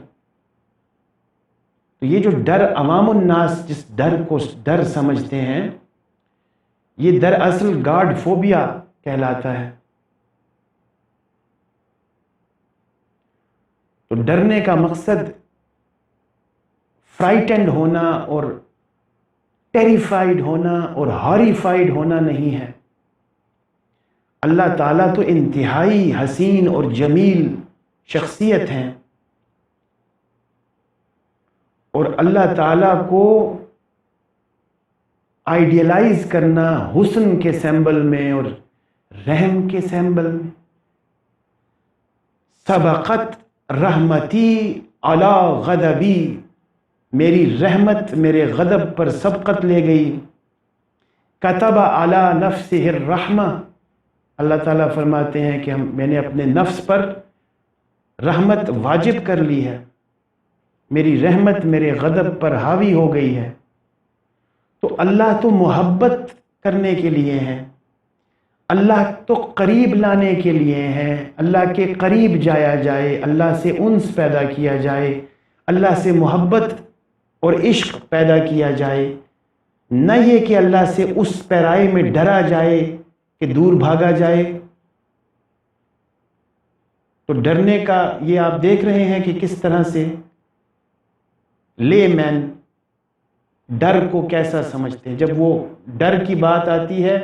تو یہ جو ڈر عوام الناس جس ڈر کو ڈر سمجھتے ہیں، یہ دراصل گاڈ فوبیا کہلاتا ہے۔ تو ڈرنے کا مقصد فرائٹنڈ ہونا اور ٹیریفائڈ ہونا اور ہاریفائڈ ہونا نہیں ہے۔ اللہ تعالیٰ تو انتہائی حسین اور جمیل شخصیت ہیں، اور اللہ تعالیٰ کو آئیڈیلائز کرنا حسن کے سمبل میں اور رحم کے سمبل میں، سبقت رحمتی علی غضبی، میری رحمت میرے غضب پر سبقت لے گئی۔ کتب علی نفسہ الرحمہ، اللہ تعالیٰ فرماتے ہیں کہ میں نے اپنے نفس پر رحمت واجب کر لی ہے، میری رحمت میرے غضب پر حاوی ہو گئی ہے۔ تو اللہ تو محبت کرنے کے لیے ہیں، اللہ تو قریب لانے کے لیے ہیں، اللہ کے قریب جایا جائے، اللہ سے انس پیدا کیا جائے، اللہ سے محبت اور عشق پیدا کیا جائے، نہ یہ کہ اللہ سے اس پیرائی میں ڈرا جائے کہ دور بھاگا جائے۔ تو ڈرنے کا یہ آپ دیکھ رہے ہیں کہ کس طرح سے لے مین ڈر کو کیسا سمجھتے ہیں۔ جب وہ ڈر کی بات آتی ہے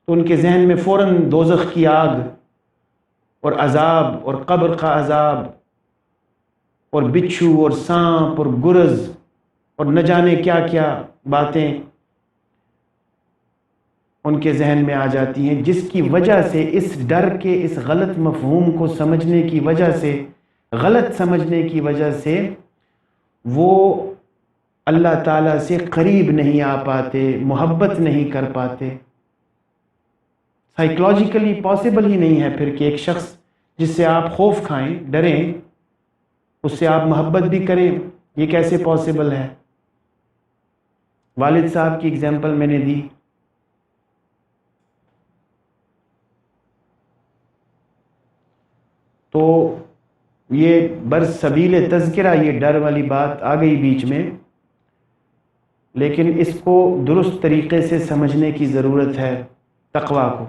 تو ان کے ذہن میں فوراً دوزخ کی آگ اور عذاب اور قبر کا عذاب اور بچھو اور سانپ اور گرز اور نہ جانے کیا کیا باتیں ان کے ذہن میں آ جاتی ہیں، جس کی وجہ سے اس ڈر کے، اس غلط مفہوم کو سمجھنے کی وجہ سے، غلط سمجھنے کی وجہ سے وہ اللہ تعالیٰ سے قریب نہیں آ پاتے، محبت نہیں کر پاتے۔ سائیکلوجیکلی پاسبل ہی نہیں ہے پھر کہ ایک شخص جس سے آپ خوف کھائیں، ڈریں، اس سے آپ محبت بھی کریں، یہ کیسے پاسبل ہے؟ والد صاحب کی اگزامپل میں نے دی، تو یہ برسبیل تذکرہ یہ ڈر والی بات آ گئی بیچ میں، لیکن اس کو درست طریقے سے سمجھنے کی ضرورت ہے۔ تقویٰ کو،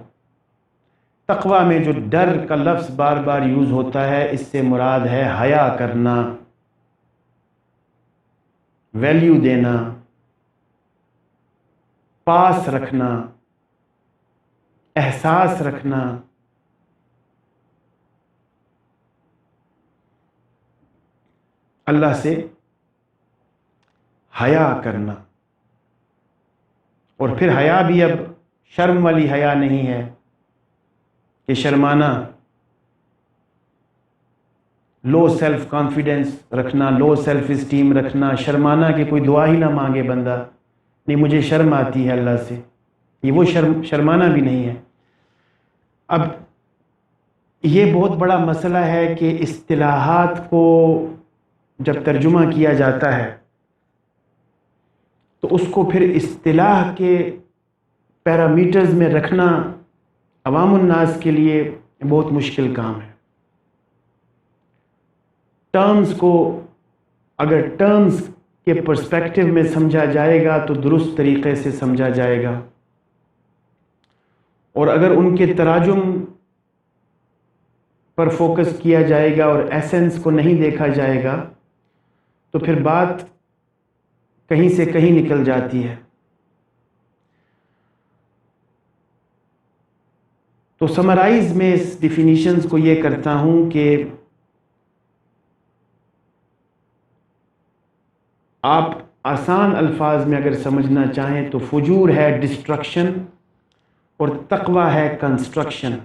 تقویٰ میں جو ڈر کا لفظ بار بار یوز ہوتا ہے، اس سے مراد ہے حیا کرنا، ویلیو دینا، پاس رکھنا، احساس رکھنا، اللہ سے حیا کرنا۔ اور پھر حیا بھی اب شرم والی حیا نہیں ہے کہ شرمانا، لو سیلف کانفیڈنس رکھنا، لو سیلف اسٹیم رکھنا، شرمانا کہ کوئی دعا ہی نہ مانگے بندہ، نہیں مجھے شرم آتی ہے اللہ سے، یہ وہ شرمانا بھی نہیں ہے۔ اب یہ بہت بڑا مسئلہ ہے کہ اصطلاحات کو جب ترجمہ کیا جاتا ہے تو اس کو پھر اصطلاح کے پیرامیٹرز میں رکھنا عوام الناس کے لیے بہت مشکل کام ہے۔ ٹرمز کو اگر ٹرمز کے پرسپیکٹو میں سمجھا جائے گا تو درست طریقے سے سمجھا جائے گا، اور اگر ان کے تراجم پر فوکس کیا جائے گا اور ایسنس کو نہیں دیکھا جائے گا تو پھر بات کہیں سے کہیں نکل جاتی ہے۔ تو سمرائز میں اس ڈیفینیشنز کو یہ کرتا ہوں کہ آپ آسان الفاظ میں اگر سمجھنا چاہیں تو فجور ہے ڈسٹرکشن اور تقویٰ ہے کنسٹرکشن۔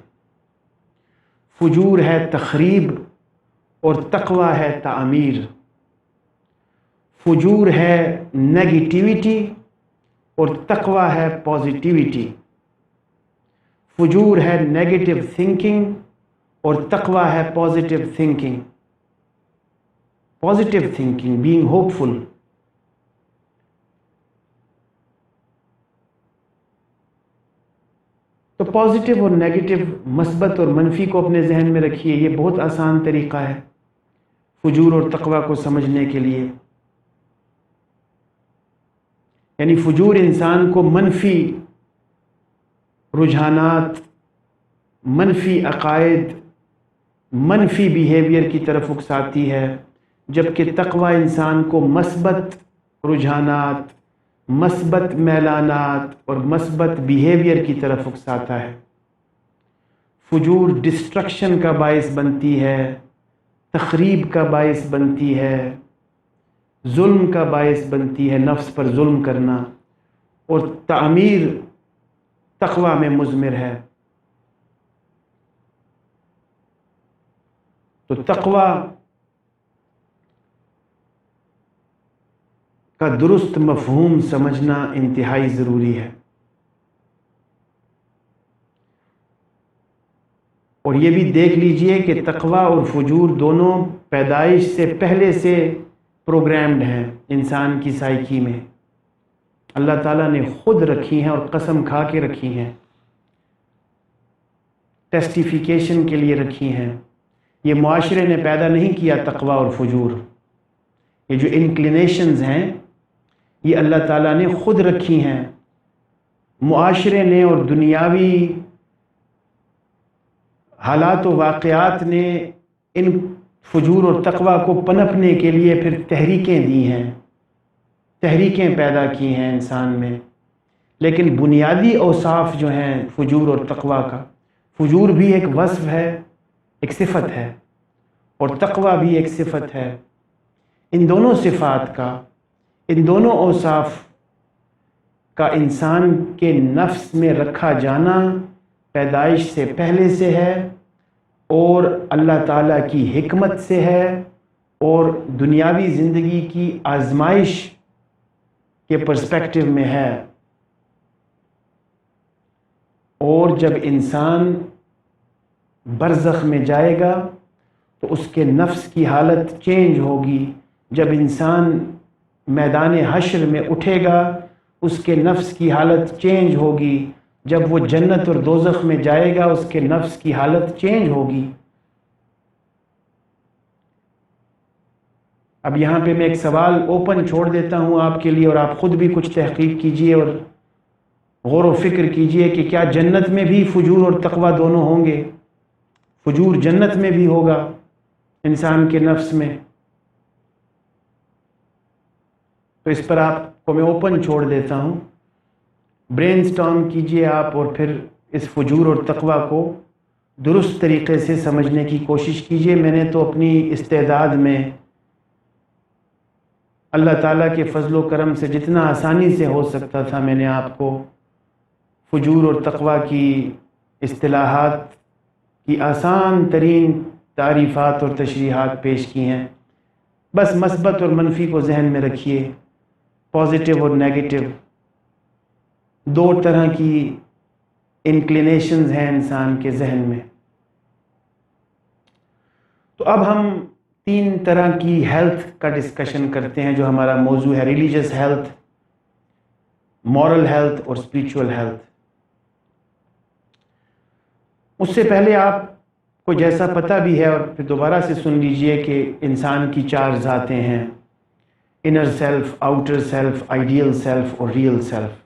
فجور ہے تخریب اور تقویٰ ہے تعمیر۔ فجور ہے نیگیٹیوٹی اور تقویٰ ہے پازیٹیوٹی۔ فجور ہے نیگیٹو تھنکنگ اور تقویٰ ہے positive thinking. Positive thinking, being hopeful. تو پازیٹیو اور نیگیٹو، مثبت اور منفی کو اپنے ذہن میں رکھیے، یہ بہت آسان طریقہ ہے فجور اور تقویٰ کو سمجھنے کے لیے۔ یعنی فجور انسان کو منفی رجحانات، منفی عقائد، منفی بیہیویئر کی طرف اکساتی ہے، جبکہ تقویٰ انسان کو مثبت رجحانات، مثبت میلانات اور مثبت بیہیویئر کی طرف اکساتا ہے۔ فجور ڈسٹرکشن کا باعث بنتی ہے، تخریب کا باعث بنتی ہے، ظلم کا باعث بنتی ہے، نفس پر ظلم کرنا، اور تعمیر تقویٰ میں مضمر ہے۔ تو تقویٰ کا درست مفہوم سمجھنا انتہائی ضروری ہے۔ اور یہ بھی دیکھ لیجئے کہ تقویٰ اور فجور دونوں پیدائش سے پہلے سے پروگرامڈ ہیں انسان کی سائیکی میں، اللہ تعالیٰ نے خود رکھی ہیں اور قسم کھا کے رکھی ہیں، ٹیسٹیفیکیشن کے لیے رکھی ہیں۔ یہ معاشرے نے پیدا نہیں کیا تقویٰ اور فجور، یہ جو انکلینیشنز ہیں یہ اللہ تعالیٰ نے خود رکھی ہیں۔ معاشرے نے اور دنیاوی حالات و واقعات نے ان فجور اور تقویٰ کو پنپنے کے لیے پھر تحریکیں دی ہیں، تحریکیں پیدا کی ہیں انسان میں، لیکن بنیادی اوصاف جو ہیں فجور اور تقویٰ کا، فجور بھی ایک وصف ہے، ایک صفت ہے، اور تقویٰ بھی ایک صفت ہے۔ ان دونوں صفات کا ان دونوں اوصاف کا انسان کے نفس میں رکھا جانا پیدائش سے پہلے سے ہے، اور اللہ تعالیٰ کی حکمت سے ہے، اور دنیاوی زندگی کی آزمائش کے پرسپیکٹو میں ہے۔ اور جب انسان برزخ میں جائے گا تو اس کے نفس کی حالت چینج ہوگی۔ جب انسان میدان حشر میں اٹھے گا اس کے نفس کی حالت چینج ہوگی۔ جب وہ جنت اور دوزخ میں جائے گا اس کے نفس کی حالت چینج ہوگی۔ اب یہاں پہ میں ایک سوال اوپن چھوڑ دیتا ہوں آپ کے لیے، اور آپ خود بھی کچھ تحقیق کیجئے اور غور و فکر کیجئے کہ کیا جنت میں بھی فجور اور تقوی دونوں ہوں گے؟ فجور جنت میں بھی ہوگا انسان کے نفس میں؟ تو اس پر آپ کو میں اوپن چھوڑ دیتا ہوں، برین سٹارم کیجئے آپ، اور پھر اس فجور اور تقوی کو درست طریقے سے سمجھنے کی کوشش کیجئے۔ میں نے تو اپنی استعداد میں اللہ تعالیٰ کے فضل و کرم سے جتنا آسانی سے ہو سکتا تھا میں نے آپ کو فجور اور تقوی کی اصطلاحات کی آسان ترین تعریفات اور تشریحات پیش کی ہیں۔ بس مثبت اور منفی کو ذہن میں رکھیے، پازیٹیو اور نیگیٹو، دو طرح کی انکلینیشنز ہیں انسان کے ذہن میں۔ تو اب ہم تین طرح کی ہیلتھ کا ڈسکشن کرتے ہیں جو ہمارا موضوع ہے، ریلیجس ہیلتھ، مورل ہیلتھ اور اسپریچول ہیلتھ۔ اس سے پہلے آپ کو جیسا پتہ بھی ہے، اور پھر دوبارہ سے سن لیجئے، کہ انسان کی چار ذاتیں ہیں: inner self, outer self, ideal self اور ریئل سیلف۔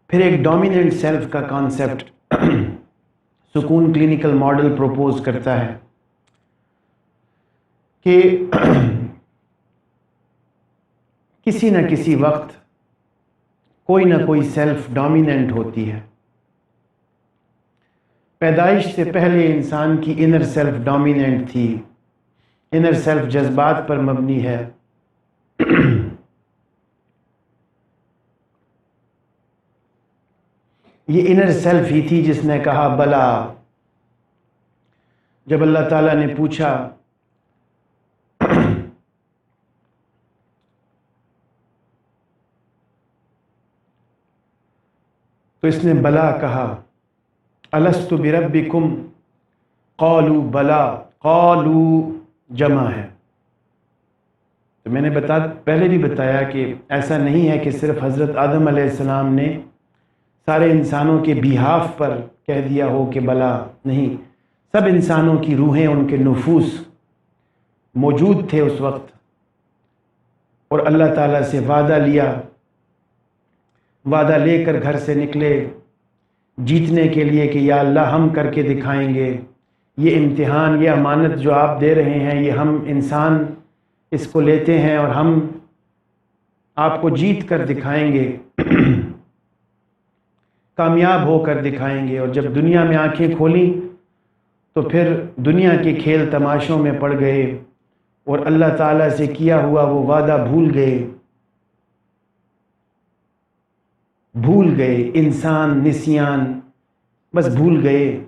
پھر ایک ڈومیننٹ سیلف کا کانسیپٹ سکون کلینیکل ماڈل پروپوز کرتا ہے کہ کسی نہ کسی وقت کوئی نہ کوئی سیلف ڈومیننٹ ہوتی ہے۔ پیدائش سے پہلے انسان کی انر سیلف ڈومیننٹ تھی۔ انر سیلف جذبات پر مبنی ہے۔ یہ انر سیلف ہی تھی جس نے کہا بلا۔ جب اللہ تعالیٰ نے پوچھا تو اس نے بلا کہا، الست بربکم قالوا بلا، قالوا جمع ہے۔ تو میں نے پہلے بھی بتایا کہ ایسا نہیں ہے کہ صرف حضرت آدم علیہ السلام نے سارے انسانوں کے بیہاف پر کہہ دیا ہو کہ بلا، نہیں، سب انسانوں کی روحیں، ان کے نفوس موجود تھے اس وقت، اور اللہ تعالیٰ سے وعدہ لیا، وعدہ لے کر گھر سے نکلے جیتنے کے لیے کہ یا اللہ ہم کر کے دکھائیں گے، یہ امتحان، یہ امانت جو آپ دے رہے ہیں، یہ ہم انسان اس کو لیتے ہیں اور ہم آپ کو جیت کر دکھائیں گے، کامیاب ہو کر دکھائیں گے۔ اور جب دنیا میں آنکھیں کھولیں تو پھر دنیا کے کھیل تماشوں میں پڑ گئے اور اللہ تعالیٰ سے کیا ہوا وہ وعدہ بھول گئے، انسان نسیان، بس بھول گئے۔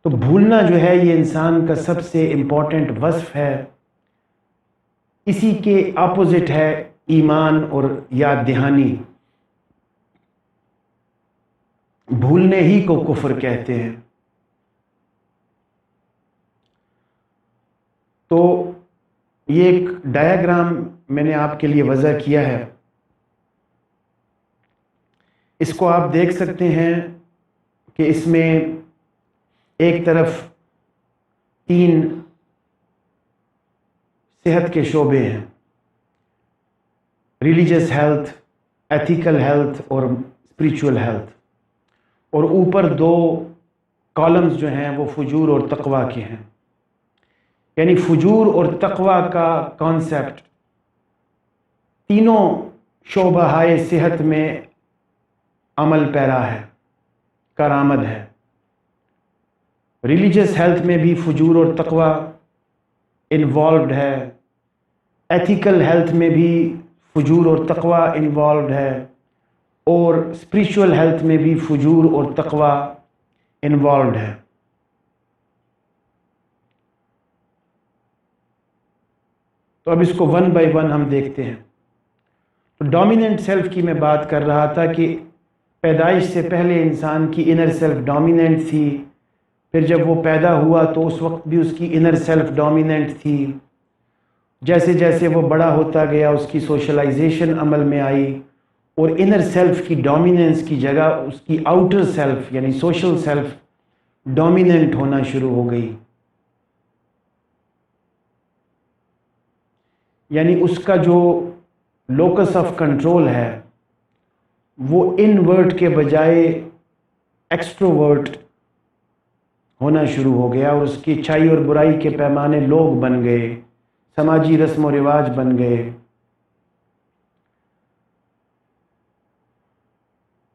تو بھولنا جو ہے یہ انسان کا سب سے امپورٹنٹ وصف ہے۔ اسی کے اپوزٹ ہے ایمان اور یاد دہانی۔ بھولنے ہی کو کفر کہتے ہیں۔ تو یہ ایک ڈایاگرام میں نے آپ کے لیے وضع کیا ہے، اس کو آپ دیکھ سکتے ہیں کہ اس میں ایک طرف 3 صحت کے شعبے ہیں: ریلیجس ہیلتھ، ایتھیکل ہیلتھ اور اسپریچول ہیلتھ، اور اوپر 2 کالمز جو ہیں وہ فجور اور تقوی کے ہیں۔ یعنی فجور اور تقوی کا کانسیپٹ تینوں شعبہ صحت میں عمل پیرا ہے، کارآمد ہے۔ ریلیجس ہیلتھ میں بھی فجور اور تقوی انوالوڈ ہے، ایتھیکل ہیلتھ میں بھی فجور اور تقوی انوالوڈ ہے، اور اسپریچول ہیلتھ میں بھی فجور اور تقوی انوالوڈ ہے۔ تو اب اس کو ون بائی ون ہم دیکھتے ہیں۔ تو ڈومیننٹ سیلف کی میں بات کر رہا تھا کہ پیدائش سے پہلے انسان کی انر سیلف ڈومیننٹ تھی، پھر جب وہ پیدا ہوا تو اس وقت بھی اس کی انر سیلف ڈومیننٹ تھی۔ جیسے جیسے وہ بڑا ہوتا گیا اس کی سوشلائزیشن عمل میں آئی، اور انر سیلف کی ڈومیننس کی جگہ اس کی آؤٹر سیلف یعنی سوشل سیلف ڈومیننٹ ہونا شروع ہو گئی۔ یعنی اس کا جو لوکس آف کنٹرول ہے وہ انورٹ کے بجائے ایکسٹروورٹ ہونا شروع ہو گیا، اور اس کی اچھائی اور برائی کے پیمانے لوگ بن گئے، سماجی رسم و رواج بن گئے۔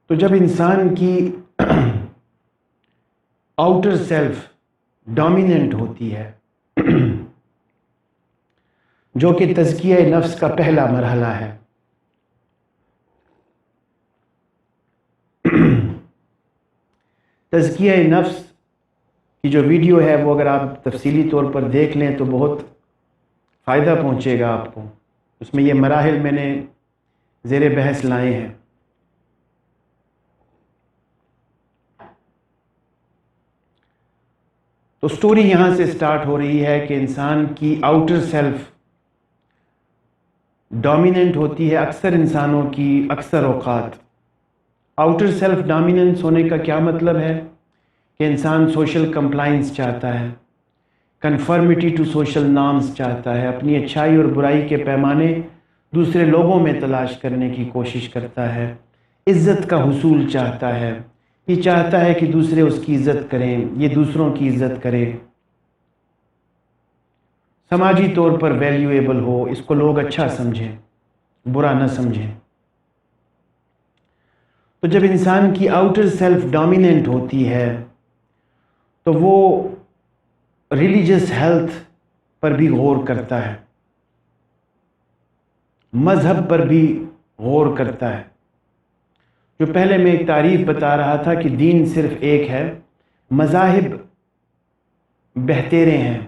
تو جب انسان کی آؤٹر سیلف ڈومیننٹ ہوتی ہے، جو کہ تزکیہ نفس کا پہلا مرحلہ ہے، تزکیہ نفس کی جو ویڈیو ہے وہ اگر آپ تفصیلی طور پر دیکھ لیں تو بہت فائدہ پہنچے گا آپ کو۔ اس میں یہ مراحل میں نے زیر بحث لائے ہیں۔ تو سٹوری یہاں سے سٹارٹ ہو رہی ہے کہ انسان کی آؤٹر سیلف ڈومیننٹ ہوتی ہے اکثر انسانوں کی اکثر اوقات۔ آؤٹر سیلف ڈومیننس ہونے کا کیا مطلب ہے کہ انسان سوشل کمپلائنس چاہتا ہے، کنفرمیٹی ٹو سوشل نارمز چاہتا ہے، اپنی اچھائی اور برائی کے پیمانے دوسرے لوگوں میں تلاش کرنے کی کوشش کرتا ہے، عزت کا حصول چاہتا ہے، یہ چاہتا ہے کہ دوسرے اس کی عزت کریں، یہ دوسروں کی عزت کرے، سماجی طور پر ویلیویبل ہو، اس کو لوگ اچھا سمجھیں، برا نہ سمجھیں۔ تو جب انسان کی آؤٹر سیلف ڈومیننٹ ہوتی ہے تو وہ ریلیجس ہیلتھ پر بھی غور کرتا ہے، مذہب پر بھی غور کرتا ہے۔ جو پہلے میں ایک تعریف بتا رہا تھا کہ دین صرف ایک ہے، مذاہب بہتیرے ہیں۔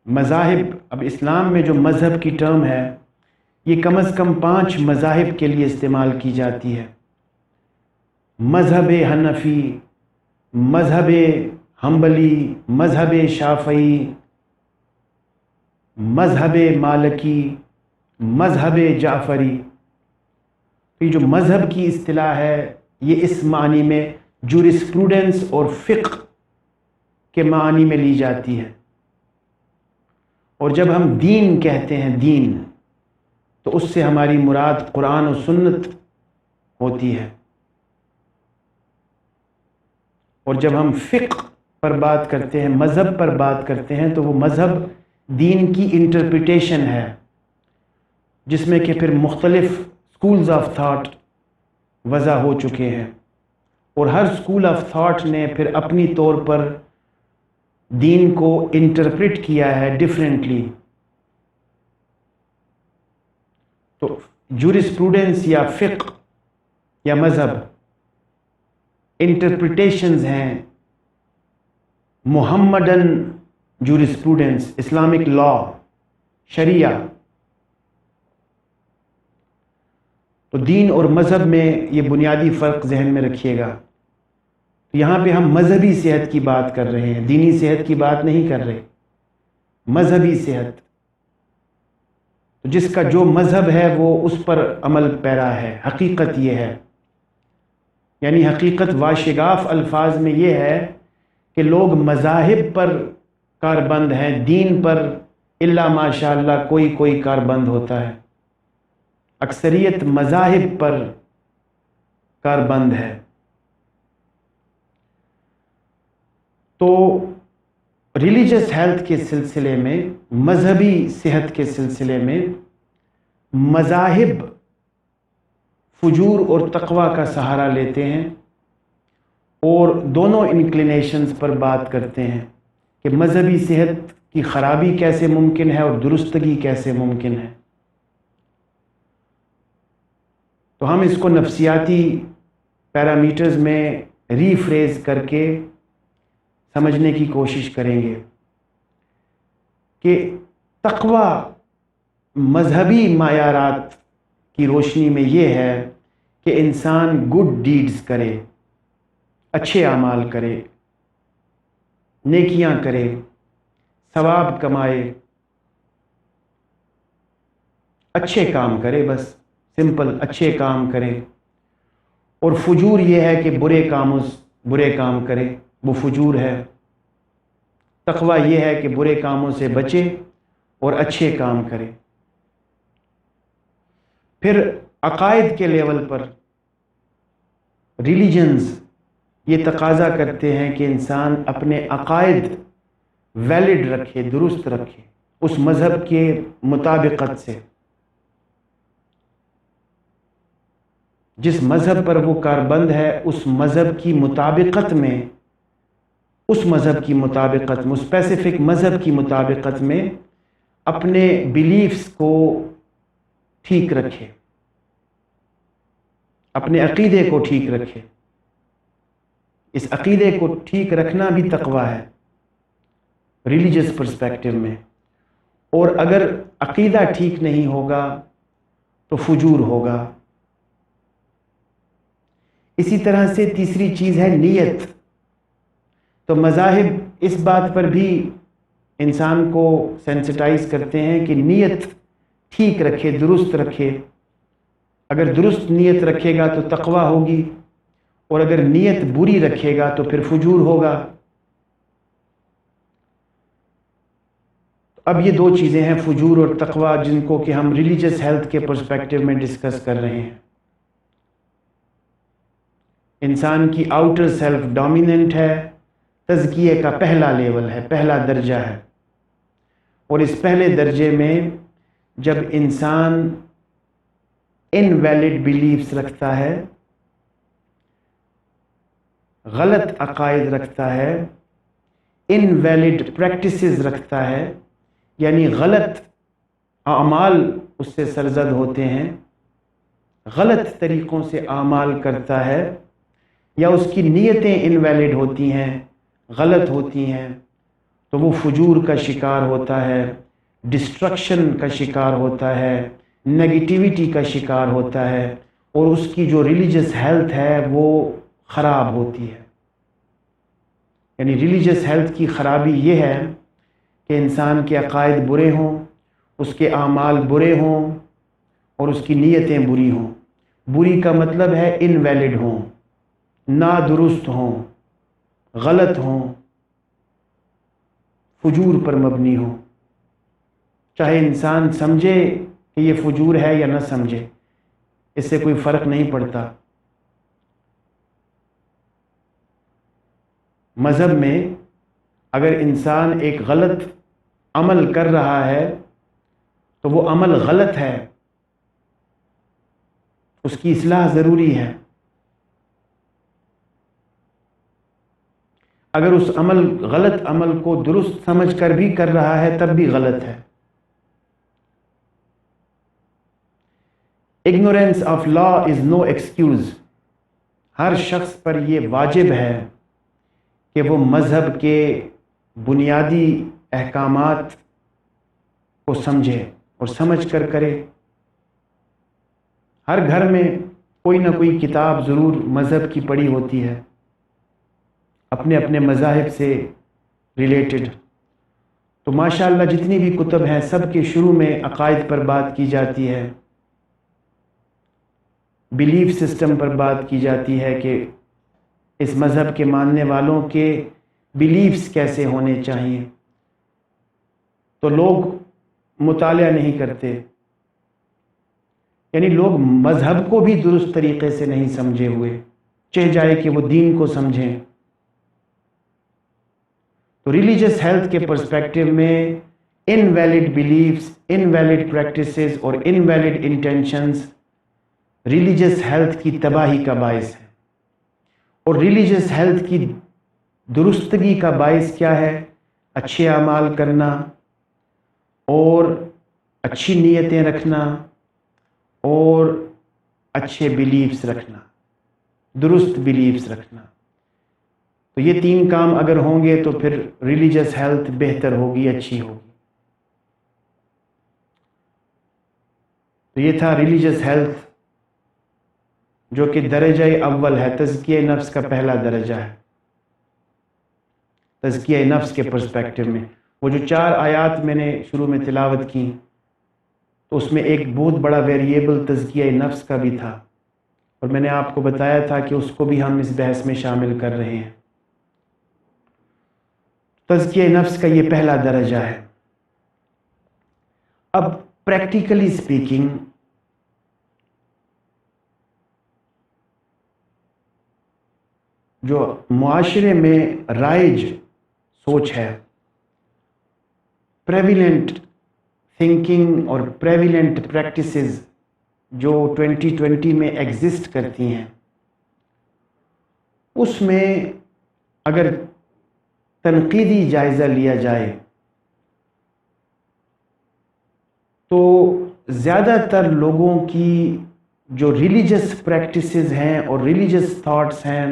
مذاہب، اب اسلام میں جو مذہب کی ٹرم ہے یہ کم از کم 5 مذاہب کے لیے استعمال کی جاتی ہے۔ مذہب حنفی، مذہب حنبلی، مذہب شافعی، مذہب مالکی، مذہب جعفری۔ تو یہ جو مذہب کی اصطلاح ہے یہ اس معنی میں جورسپروڈنس اور فقہ کے معنی میں لی جاتی ہے۔ اور جب ہم دین کہتے ہیں دین تو اس سے ہماری مراد قرآن و سنت ہوتی ہے، اور جب ہم فقہ پر بات کرتے ہیں، مذہب پر بات کرتے ہیں، تو وہ مذہب دین کی انٹرپریٹیشن ہے، جس میں کہ پھر مختلف سکولز آف تھاٹ وضع ہو چکے ہیں، اور ہر سکول آف تھاٹ نے پھر اپنی طور پر دین کو انٹرپریٹ کیا ہے ڈیفرنٹلی۔ تو جورسپروڈنس یا فقہ یا مذہب انٹرپریٹیشنز ہیں محمدن جورسپروڈنس، اسلامک لا، شریعہ۔ تو دین اور مذہب میں یہ بنیادی فرق ذہن میں رکھیے گا۔ یہاں پہ ہم مذہبی صحت کی بات کر رہے ہیں، دینی صحت کی بات نہیں کر رہے، مذہبی صحت۔ جس کا جو مذہب ہے وہ اس پر عمل پیرا ہے، حقیقت یہ ہے، یعنی حقیقت واشگاف الفاظ میں یہ ہے کہ لوگ مذاہب پر کاربند ہیں، دین پر الا ماشاء اللہ کوئی کاربند ہوتا ہے، اکثریت مذاہب پر کاربند ہے۔ تو ریلیجس ہیلتھ کے سلسلے میں، مذہبی صحت کے سلسلے میں، مذاہب فجور اور تقوی کا سہارا لیتے ہیں، اور دونوں انکلینیشنز پر بات کرتے ہیں کہ مذہبی صحت کی خرابی کیسے ممکن ہے اور درستگی کیسے ممکن ہے. تو ہم اس کو نفسیاتی پیرامیٹرز میں ری فریز کر کے سمجھنے کی کوشش کریں گے کہ تقوی مذہبی معیارات کی روشنی میں یہ ہے کہ انسان گڈ ڈیڈز کرے، اچھے اعمال کرے، نیکیاں کرے، ثواب کمائے، اچھے کام کرے، بس سمپل اچھے کام کرے. اور فجور یہ ہے کہ برے کام کرے، وہ فجور ہے. تقوی یہ ہے کہ برے کاموں سے بچے اور اچھے کام کرے. پھر عقائد کے لیول پر ریلیجنز یہ تقاضا کرتے ہیں کہ انسان اپنے عقائد ویلڈ رکھے، درست رکھے، اس مذہب کے مطابقت سے. جس مذہب پر وہ کاربند ہے اس مذہب کی مطابقت میں، اس مذہب کی مطابقت میں، اسپیسیفک مذہب کی مطابقت میں اپنے بیلیفز کو ٹھیک رکھے، اپنے عقیدے کو ٹھیک رکھے. اس عقیدے کو ٹھیک رکھنا بھی تقوی ہے ریلیجس پرسپیکٹو میں. اور اگر عقیدہ ٹھیک نہیں ہوگا تو فجور ہوگا. اسی طرح سے تیسری چیز ہے نیت. تو مذاہب اس بات پر بھی انسان کو سینسٹائز کرتے ہیں کہ نیت ٹھیک رکھے، درست رکھے. اگر درست نیت رکھے گا تو تقوی ہوگی، اور اگر نیت بری رکھے گا تو پھر فجور ہوگا. اب یہ دو چیزیں ہیں، فجور اور تقوی، جن کو کہ ہم ریلیجس ہیلتھ کے پرسپیکٹو میں ڈسکس کر رہے ہیں. انسان کی آؤٹر سیلف ڈومیننٹ ہے، تزکیے کا پہلا لیول ہے، پہلا درجہ ہے. اور اس پہلے درجے میں جب انسان انویلڈ بیلیفز رکھتا ہے، غلط عقائد رکھتا ہے، انویلڈ پریکٹسز رکھتا ہے، یعنی غلط اعمال اس سے سرزد ہوتے ہیں، غلط طریقوں سے اعمال کرتا ہے، یا اس کی نیتیں انویلڈ ہوتی ہیں، غلط ہوتی ہیں، تو وہ فجور کا شکار ہوتا ہے، ڈسٹرکشن کا شکار ہوتا ہے، نیگیٹیوٹی کا شکار ہوتا ہے، اور اس کی جو ریلیجس ہیلتھ ہے وہ خراب ہوتی ہے. یعنی ریلیجس ہیلتھ کی خرابی یہ ہے کہ انسان کے عقائد برے ہوں، اس کے اعمال برے ہوں، اور اس کی نیتیں بری ہوں. بری کا مطلب ہے انویلڈ ہوں، نادرست ہوں، غلط ہوں، فجور پر مبنی ہوں. چاہے انسان سمجھے کہ یہ فجور ہے یا نہ سمجھے، اس سے کوئی فرق نہیں پڑتا. مذہب میں اگر انسان ایک غلط عمل کر رہا ہے تو وہ عمل غلط ہے، اس کی اصلاح ضروری ہے. اگر اس غلط عمل کو درست سمجھ کر بھی کر رہا ہے تب بھی غلط ہے. Ignorance of law is no excuse. ہر شخص پر یہ واجب ہے کہ وہ مذہب کے بنیادی احکامات کو سمجھے اور سمجھ کر کرے. ہر گھر میں کوئی نہ کوئی کتاب ضرور مذہب کی پڑھی ہوتی ہے، اپنے اپنے مذاہب سے ریلیٹڈ. تو ماشاءاللہ جتنی بھی کتب ہیں سب کے شروع میں عقائد پر بات کی جاتی ہے، بیلیف سسٹم پر بات کی جاتی ہے کہ اس مذہب کے ماننے والوں کے بیلیفز کیسے ہونے چاہیے. تو لوگ مطالعہ نہیں کرتے، یعنی لوگ مذہب کو بھی درست طریقے سے نہیں سمجھے ہوئے، چاہے جائے کہ وہ دین کو سمجھیں. تو ریلیجس ہیلتھ کے پرسپیکٹو میں انویلڈ بیلیفز، انویلڈ پریکٹسز اور انویلڈ انٹینشنز ریلیجس ہیلتھ کی تباہی کا باعث ہے. اور ریلیجس ہیلتھ کی درستگی کا باعث کیا ہے؟ اچھے اعمال کرنا اور اچھی نیتیں رکھنا اور اچھے بلیفز رکھنا، درست بلیفز رکھنا. تو یہ 3 کام اگر ہوں گے تو پھر ریلیجس ہیلتھ بہتر ہوگی، اچھی ہوگی. تو یہ تھا ریلیجس ہیلتھ، جو کہ درجہ اول ہے، تزکیہ نفس کا پہلا درجہ ہے. تزکیہ نفس کے پرسپیکٹو میں وہ جو 4 آیات میں نے شروع میں تلاوت کی، تو اس میں ایک بہت بڑا ویریبل تزکیہ نفس کا بھی تھا، اور میں نے آپ کو بتایا تھا کہ اس کو بھی ہم اس بحث میں شامل کر رہے ہیں. تزکیہ نفس کا یہ پہلا درجہ ہے. اب پریکٹیکلی اسپیکنگ جو معاشرے میں رائج سوچ ہے، پریویلنٹ تھنکنگ اور پریویلنٹ پریکٹسز جو 2020 میں ایگزسٹ کرتی ہیں، اس میں اگر تنقیدی جائزہ لیا جائے تو زیادہ تر لوگوں کی جو ریلیجس پریکٹسز ہیں اور ریلیجس تھاٹس ہیں،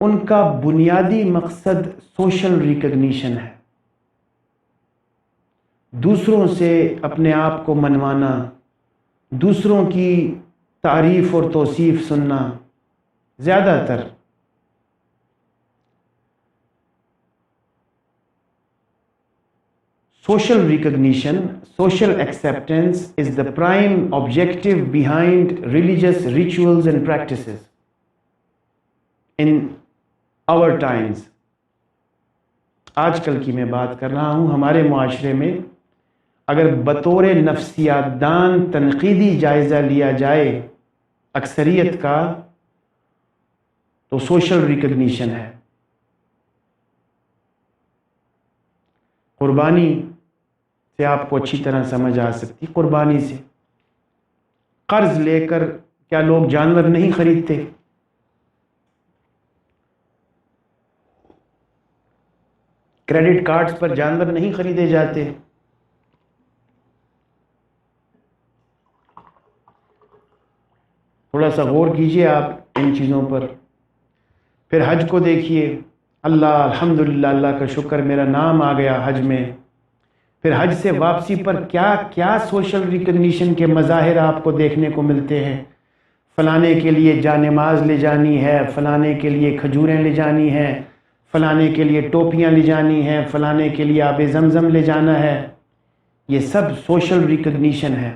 ان کا بنیادی مقصد سوشل ریکگنیشن ہے. دوسروں سے اپنے آپ کو منوانا، دوسروں کی تعریف اور توصیف سننا. زیادہ تر social recognition, social acceptance is the prime objective behind religious rituals and practices in our times. آج کل کی میں بات کر رہا ہوں. ہمارے معاشرے میں اگر بطور نفسیات دان تنقیدی جائزہ لیا جائے اکثریت کا، تو سوشل ریکگنیشن ہے. قربانی سے آپ کو اچھی طرح سمجھ آ سکتی. قربانی سے قرض لے کر کیا لوگ جانور نہیں خریدتے؟ کریڈٹ کارڈز پر جانور نہیں خریدے جاتے؟ تھوڑا سا غور کیجئے آپ ان چیزوں پر. پھر حج کو دیکھیے، اللہ الحمدللہ، اللہ کا شکر میرا نام آ گیا حج میں. پھر حج سے واپسی پر کیا کیا سوشل ریکگنیشن کے مظاہر آپ کو دیکھنے کو ملتے ہیں. فلانے کے لیے جانماز لے جانی ہے، فلانے کے لیے کھجوریں لے جانی ہیں، فلانے کے لیے ٹوپیاں لے جانی ہیں، فلانے کے لیے آب زمزم لے جانا ہے. یہ سب سوشل ریکگنیشن ہے.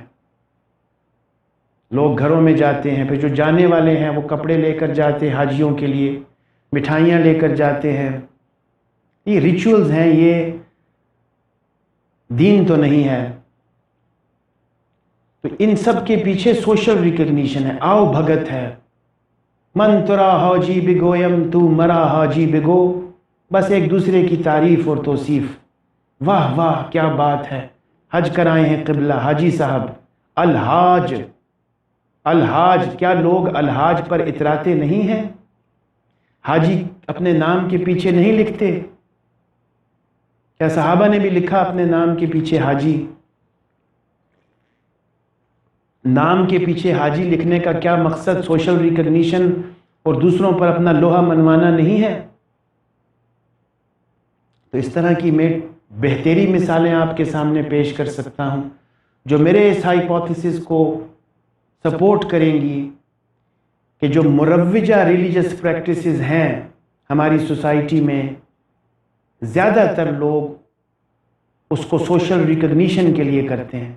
لوگ گھروں میں جاتے ہیں، پھر جو جانے والے ہیں وہ کپڑے لے کر جاتے ہیں حاجیوں کے لیے، مٹھائیاں لے کر جاتے ہیں. یہ ریچولز ہیں، یہ دین تو نہیں ہے. تو ان سب کے پیچھے سوشل ریکگنیشن ہے. آؤ بھگت ہے، من ترا حاجی بگویم تو مرا حاجی بگو. بس ایک دوسرے کی تعریف اور توصیف. واہ واہ کیا بات ہے، حج کرائے ہیں قبلہ حاجی صاحب. الحاج، الحاج، کیا لوگ الحاج پر اتراتے نہیں ہیں؟ حاجی اپنے نام کے پیچھے نہیں لکھتے؟ کیا صحابہ نے بھی لکھا اپنے نام کے پیچھے حاجی؟ نام کے پیچھے حاجی لکھنے کا کیا مقصد سوشل ریکگنیشن اور دوسروں پر اپنا لوہا منوانا نہیں ہے؟ تو اس طرح کی میں بہتری مثالیں آپ کے سامنے پیش کر سکتا ہوں جو میرے اس ہائپوتھیسس کو سپورٹ کریں گی کہ جو مروجہ ریلیجس پریکٹسز ہیں ہماری سوسائٹی میں، زیادہ تر لوگ اس کو سوشل ریکگنیشن کے لیے کرتے ہیں.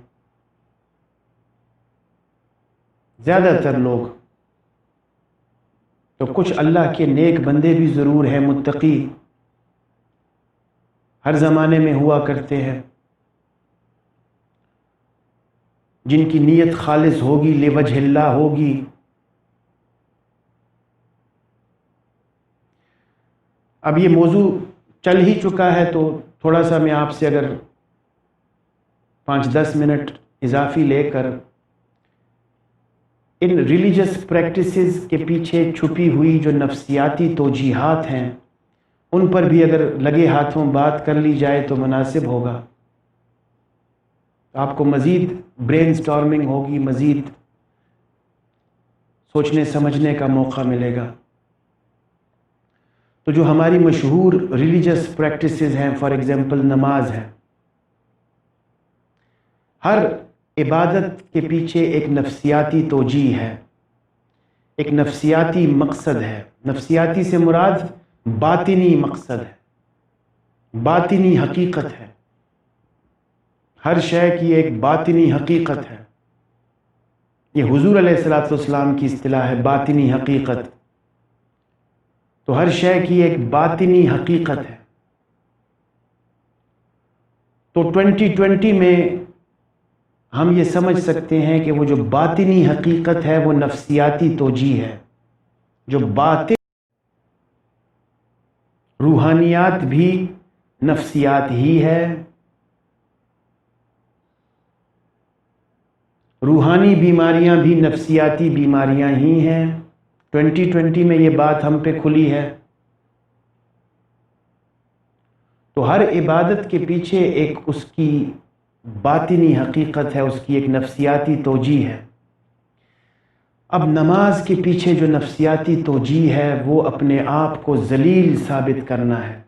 زیادہ تر لوگ. تو کچھ اللہ کے نیک بندے بھی ضرور ہیں، متقی ہر زمانے میں ہوا کرتے ہیں، جن کی نیت خالص ہوگی، لوجہ اللہ ہوگی. اب یہ موضوع چل ہی چکا ہے تو تھوڑا سا میں آپ سے اگر 5-10 منٹ اضافی لے کر ان ریلیجس پریکٹسز کے پیچھے چھپی ہوئی جو نفسیاتی توجیہات ہیں ان پر بھی اگر لگے ہاتھوں بات کر لی جائے تو مناسب ہوگا. آپ کو مزید برین سٹارمنگ ہوگی، مزید سوچنے سمجھنے کا موقع ملے گا. تو جو ہماری مشہور ریلیجس پریکٹسز ہیں، فار ایگزامپل نماز ہے، ہر عبادت کے پیچھے ایک نفسیاتی توجیہ ہے، ایک نفسیاتی مقصد ہے. نفسیاتی سے مراد باطنی مقصد ہے، باطنی حقیقت ہے. ہر شے کی ایک باطنی حقیقت ہے. یہ حضور علیہ الصلوۃ والسلام کی اصطلاح ہے، باطنی حقیقت. تو ہر شے کی ایک باطنی حقیقت ہے. تو 2020 میں ہم یہ سمجھ سکتے ہیں کہ وہ جو باطنی حقیقت ہے وہ نفسیاتی توجیہ ہے. جو باطن، روحانیات بھی نفسیات ہی ہے، روحانی بیماریاں بھی نفسیاتی بیماریاں ہی ہیں. 2020 میں یہ بات ہم پہ کھلی ہے. تو ہر عبادت کے پیچھے ایک اس کی باطنی حقیقت ہے، اس کی ایک نفسیاتی توجیہ ہے. اب نماز کے پیچھے جو نفسیاتی توجیہ ہے وہ اپنے آپ کو ذلیل ثابت کرنا ہے.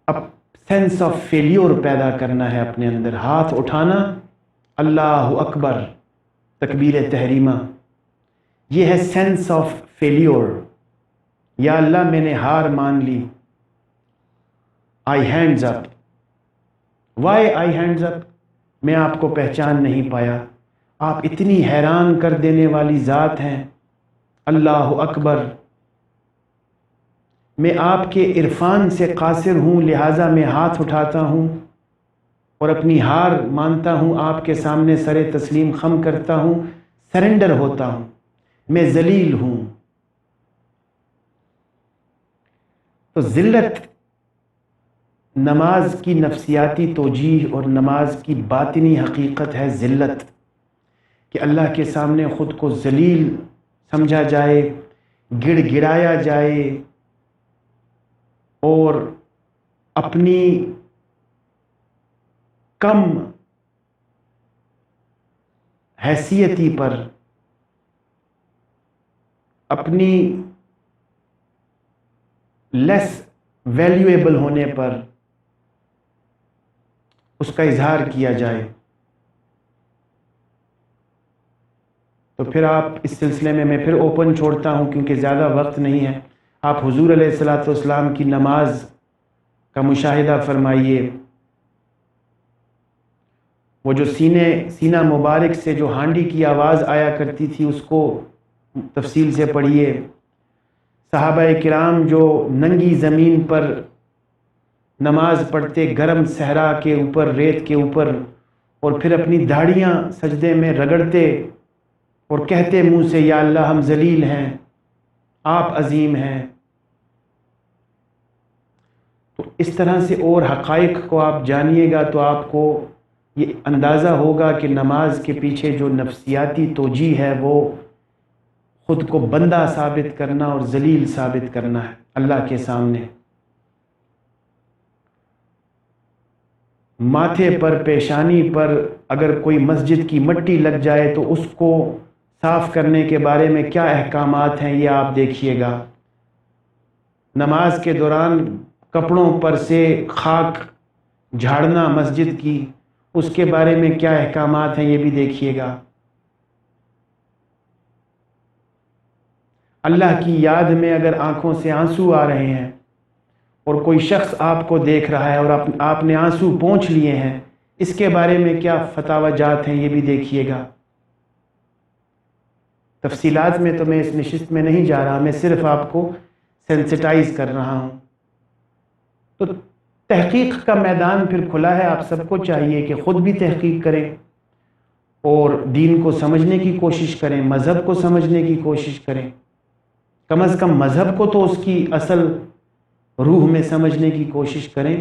اب سینس آف فیلیور پیدا کرنا ہے اپنے اندر. ہاتھ اٹھانا، اللہ اکبر، تکبیر تحریمہ، یہ ہے سینس آف فیلیور. یا اللہ میں نے ہار مان لی. آئی ہینڈز اپ. وائی آئی ہینڈز اپ؟ میں آپ کو پہچان نہیں پایا. آپ اتنی حیران کر دینے والی ذات ہیں. اللہ اکبر. میں آپ کے عرفان سے قاصر ہوں، لہٰذا میں ہاتھ اٹھاتا ہوں اور اپنی ہار مانتا ہوں، آپ کے سامنے سر تسلیم خم کرتا ہوں، سرنڈر ہوتا ہوں. میں ذلیل ہوں. تو ذلت نماز کی نفسیاتی توجیہ اور نماز کی باطنی حقیقت ہے ذلت، کہ اللہ کے سامنے خود کو ذلیل سمجھا جائے، گڑ گڑایا جائے اور اپنی کم حیثیتی پر، اپنی لیس ویلیویبل ہونے پر اس کا اظہار کیا جائے. تو پھر آپ اس سلسلے میں پھر اوپن چھوڑتا ہوں کیونکہ زیادہ وقت نہیں ہے. آپ حضور علیہ الصلوۃ والسلام کی نماز کا مشاہدہ فرمائیے. وہ جو سینہ مبارک سے جو ہانڈی کی آواز آیا کرتی تھی اس کو تفصیل سے پڑھیے. صحابہ کرام جو ننگی زمین پر نماز پڑھتے، گرم صحرا کے اوپر، ریت کے اوپر، اور پھر اپنی داڑیاں سجدے میں رگڑتے اور کہتے منہ سے، یا اللہ ہم ذلیل ہیں، آپ عظیم ہیں. تو اس طرح سے اور حقائق کو آپ جانیے گا تو آپ کو یہ اندازہ ہوگا کہ نماز کے پیچھے جو نفسیاتی توجیہ ہے وہ خود کو بندہ ثابت کرنا اور ذلیل ثابت کرنا ہے اللہ کے سامنے. ماتھے پر، پیشانی پر اگر کوئی مسجد کی مٹی لگ جائے تو اس کو صاف کرنے کے بارے میں کیا احکامات ہیں یہ آپ دیکھیے گا. نماز کے دوران کپڑوں پر سے خاک جھاڑنا مسجد کی، اس کے بارے میں کیا احکامات ہیں یہ بھی دیکھیے گا. اللہ کی یاد میں اگر آنکھوں سے آنسو آ رہے ہیں اور کوئی شخص آپ کو دیکھ رہا ہے اور آپ نے آنسو پونچھ لیے ہیں، اس کے بارے میں کیا فتاوی جات ہیں یہ بھی دیکھیے گا. تفصیلات میں تو میں اس نشست میں نہیں جا رہا، میں صرف آپ کو سینسٹائز کر رہا ہوں. تو تحقیق کا میدان پھر کھلا ہے. آپ سب کو چاہیے کہ خود بھی تحقیق کریں اور دین کو سمجھنے کی کوشش کریں، مذہب کو سمجھنے کی کوشش کریں. کم از کم مذہب کو تو اس کی اصل روح میں سمجھنے کی کوشش کریں.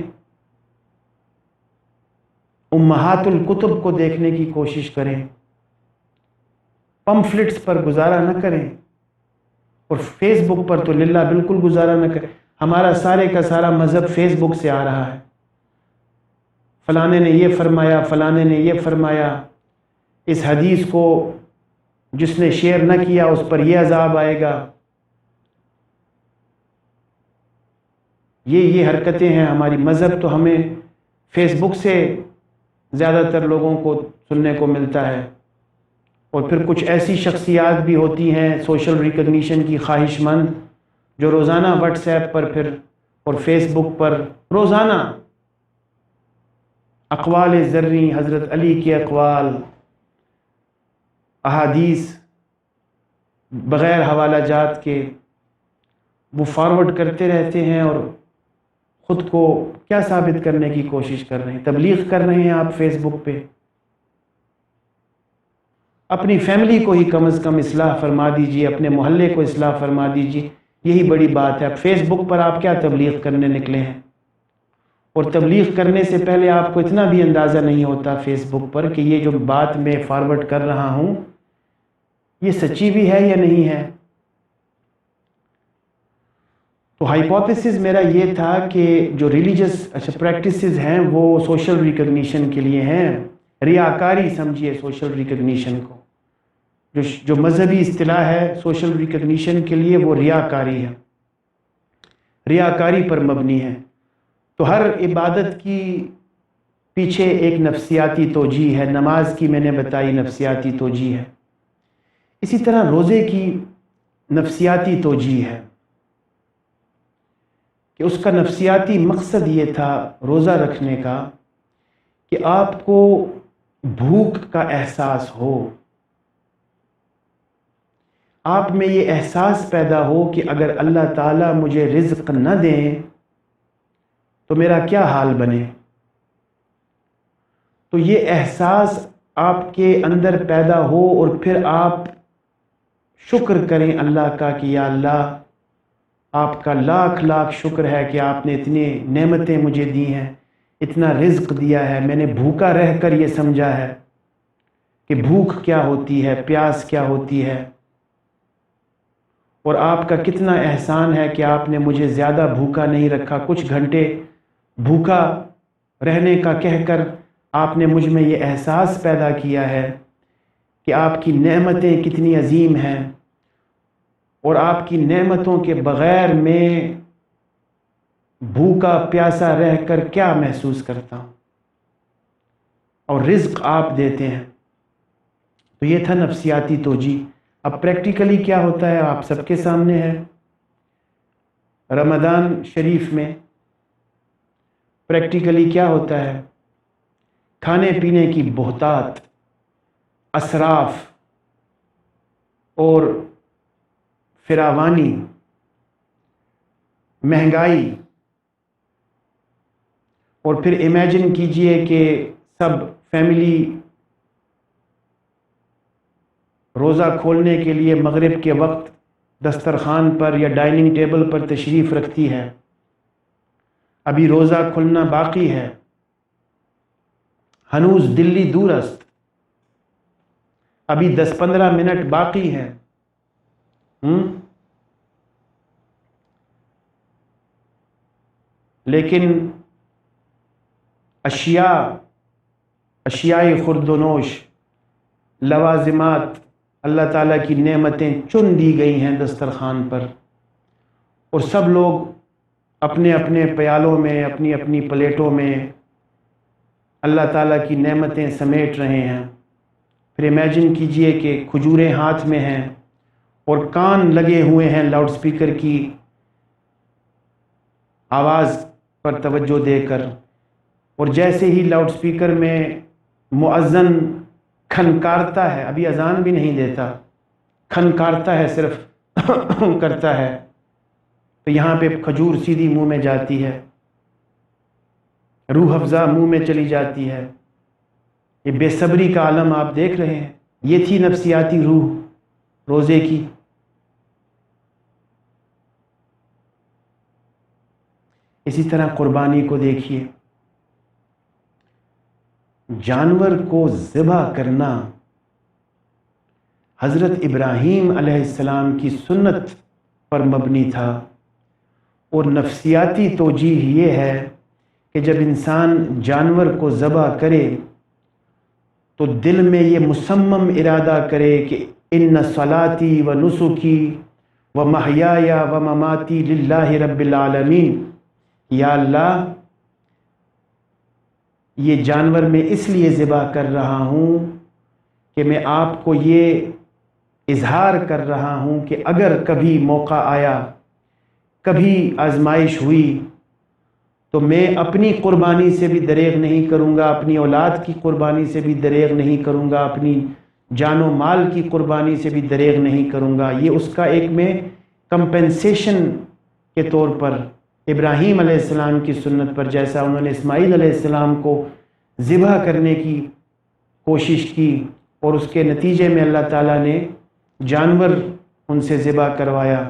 امہات الکتب کو دیکھنے کی کوشش کریں. پمفلٹس پر گزارا نہ کریں. اور فیس بک پر تو للہ بالکل گزارا نہ کرے. ہمارا سارے کا سارا مذہب فیس بک سے آ رہا ہے. فلانے نے یہ فرمایا، فلانے نے یہ فرمایا، اس حدیث کو جس نے شیئر نہ کیا اس پر یہ عذاب آئے گا. یہ حرکتیں ہیں ہماری. مذہب تو ہمیں فیس بک سے زیادہ تر لوگوں کو سننے کو ملتا ہے. اور پھر کچھ ایسی شخصیات بھی ہوتی ہیں سوشل ریکگنیشن کی خواہش مند، جو روزانہ واٹس ایپ پر پھر اور فیس بک پر روزانہ اقوال زرعی، حضرت علی کے اقوال، احادیث بغیر حوالہ جات کے وہ فارورڈ کرتے رہتے ہیں اور خود کو کیا ثابت کرنے کی کوشش کر رہے ہیں؟ تبلیغ کر رہے ہیں آپ فیس بک پہ. اپنی فیملی کو ہی کم از کم اصلاح فرما دیجئے، اپنے محلے کو اصلاح فرما دیجئے. یہی بڑی بات ہے. فیس بک پر آپ کیا تبلیغ کرنے نکلے ہیں؟ اور تبلیغ کرنے سے پہلے آپ کو اتنا بھی اندازہ نہیں ہوتا فیس بک پر کہ یہ جو بات میں فارورڈ کر رہا ہوں یہ سچی بھی ہے یا نہیں ہے. تو ہائپوتھیسس میرا یہ تھا کہ جو ریلیجس پریکٹسز ہیں وہ سوشل ریکگنیشن کے لیے ہیں. ریاکاری سمجھیے سوشل ریکگنیشن کو. جو مذہبی اصطلاح ہے سوشل ریکگنیشن کے لیے وہ ریاکاری ہے، ریاکاری پر مبنی ہے. تو ہر عبادت کی پیچھے ایک نفسیاتی توجیہ ہے. نماز کی میں نے بتائی نفسیاتی توجیہ ہے. اسی طرح روزے کی نفسیاتی توجیہ ہے کہ اس کا نفسیاتی مقصد یہ تھا روزہ رکھنے کا کہ آپ کو بھوک کا احساس ہو، آپ میں یہ احساس پیدا ہو کہ اگر اللہ تعالیٰ مجھے رزق نہ دیں تو میرا کیا حال بنے. تو یہ احساس آپ کے اندر پیدا ہو اور پھر آپ شکر کریں اللہ کا کہ یا اللہ آپ کا لاکھ لاکھ شکر ہے کہ آپ نے اتنی نعمتیں مجھے دی ہیں، اتنا رزق دیا ہے. میں نے بھوکا رہ کر یہ سمجھا ہے کہ بھوک کیا ہوتی ہے، پیاس کیا ہوتی ہے. اور آپ کا کتنا احسان ہے کہ آپ نے مجھے زیادہ بھوکا نہیں رکھا. کچھ گھنٹے بھوکا رہنے کا کہہ کر آپ نے مجھ میں یہ احساس پیدا کیا ہے کہ آپ کی نعمتیں کتنی عظیم ہیں اور آپ کی نعمتوں کے بغیر میں بھوکا پیاسا رہ کر کیا محسوس کرتا ہوں. اور رزق آپ دیتے ہیں. تو یہ تھا نفسیاتی توجیہ. اب پریکٹیکلی کیا ہوتا ہے آپ سب کے سامنے ہے. رمضان شریف میں پریکٹیکلی کیا ہوتا ہے؟ کھانے پینے کی بہتات، اسراف اور فراوانی، مہنگائی. اور پھر امیجن کیجئے کہ سب فیملی روزہ کھولنے کے لیے مغرب کے وقت دسترخوان پر یا ڈائننگ ٹیبل پر تشریف رکھتی ہے. ابھی روزہ کھلنا باقی ہے، ہنوز دلی دور است، ابھی 10-15 منٹ باقی ہیں. لیکن اشیاء خرد و نوش، لوازمات، اللہ تعالیٰ کی نعمتیں چن دی گئی ہیں دسترخوان پر، اور سب لوگ اپنے اپنے پیالوں میں، اپنی اپنی پلیٹوں میں اللہ تعالیٰ کی نعمتیں سمیٹ رہے ہیں. پھر امیجن کیجئے کہ کھجوریں ہاتھ میں ہیں اور کان لگے ہوئے ہیں لاؤڈ سپیکر کی آواز پر توجہ دے کر. اور جیسے ہی لاؤڈ سپیکر میں مؤذن کھنکارتا ہے، ابھی اذان بھی نہیں دیتا، کھنکارتا ہے، صرف کرتا ہے، تو یہاں پہ کھجور سیدھی منہ میں جاتی ہے، روح افزا منہ میں چلی جاتی ہے. یہ بے صبری کا عالم آپ دیکھ رہے ہیں. یہ تھی نفسیاتی روح روزے کی. اسی طرح قربانی کو دیکھیے. جانور کو ذبح کرنا حضرت ابراہیم علیہ السلام کی سنت پر مبنی تھا، اور نفسیاتی توجیہ یہ ہے کہ جب انسان جانور کو ذبح کرے تو دل میں یہ مصمم ارادہ کرے کہ ان صلاتی و نسکی و محیای و مماتی للہ رب العالمین، یا اللہ یہ جانور میں اس لیے ذبح کر رہا ہوں کہ میں آپ کو یہ اظہار کر رہا ہوں کہ اگر کبھی موقع آیا، کبھی آزمائش ہوئی، تو میں اپنی قربانی سے بھی دریغ نہیں کروں گا، اپنی اولاد کی قربانی سے بھی دریغ نہیں کروں گا، اپنی جان و مال کی قربانی سے بھی دریغ نہیں کروں گا۔ یہ اس کا ایک میں کمپنسیشن کے طور پر ابراہیم علیہ السلام کی سنت پر، جیسا انہوں نے اسماعیل علیہ السلام کو ذبح کرنے کی کوشش کی اور اس کے نتیجے میں اللہ تعالیٰ نے جانور ان سے ذبح کروایا،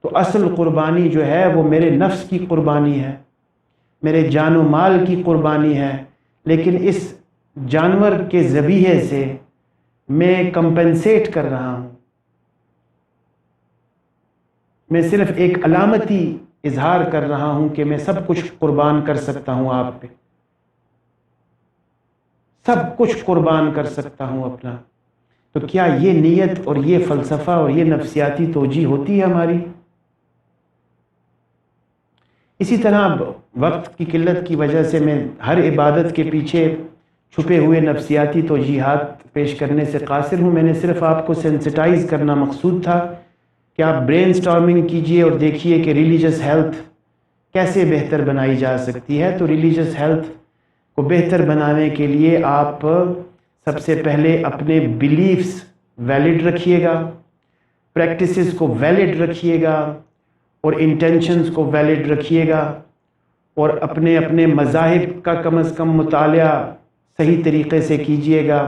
تو اصل قربانی جو ہے وہ میرے نفس کی قربانی ہے، میرے جان و مال کی قربانی ہے، لیکن اس جانور کے ذبیحے سے میں کمپنسیٹ کر رہا ہوں، میں صرف ایک علامتی اظہار کر رہا ہوں کہ میں سب کچھ قربان کر سکتا ہوں، آپ پہ سب کچھ قربان کر سکتا ہوں اپنا۔ تو کیا یہ نیت اور یہ فلسفہ اور یہ نفسیاتی توجیہ ہوتی ہے ہماری؟ اسی طرح وقت کی قلت کی وجہ سے میں ہر عبادت کے پیچھے چھپے ہوئے نفسیاتی توجیہات پیش کرنے سے قاصر ہوں۔ میں نے صرف آپ کو سینسٹائز کرنا مقصود تھا کہ آپ برین سٹارمنگ کیجئے اور دیکھیے کہ ریلیجس ہیلتھ کیسے بہتر بنائی جا سکتی ہے۔ تو ریلیجس ہیلتھ کو بہتر بنانے کے لیے آپ سب سے پہلے اپنے بلیفز ویلڈ رکھیے گا، پریکٹسز کو ویلڈ رکھیے گا، اور انٹینشنز کو ویلڈ رکھیے گا، اور اپنے اپنے مذاہب کا کم از کم مطالعہ صحیح طریقے سے کیجیے گا،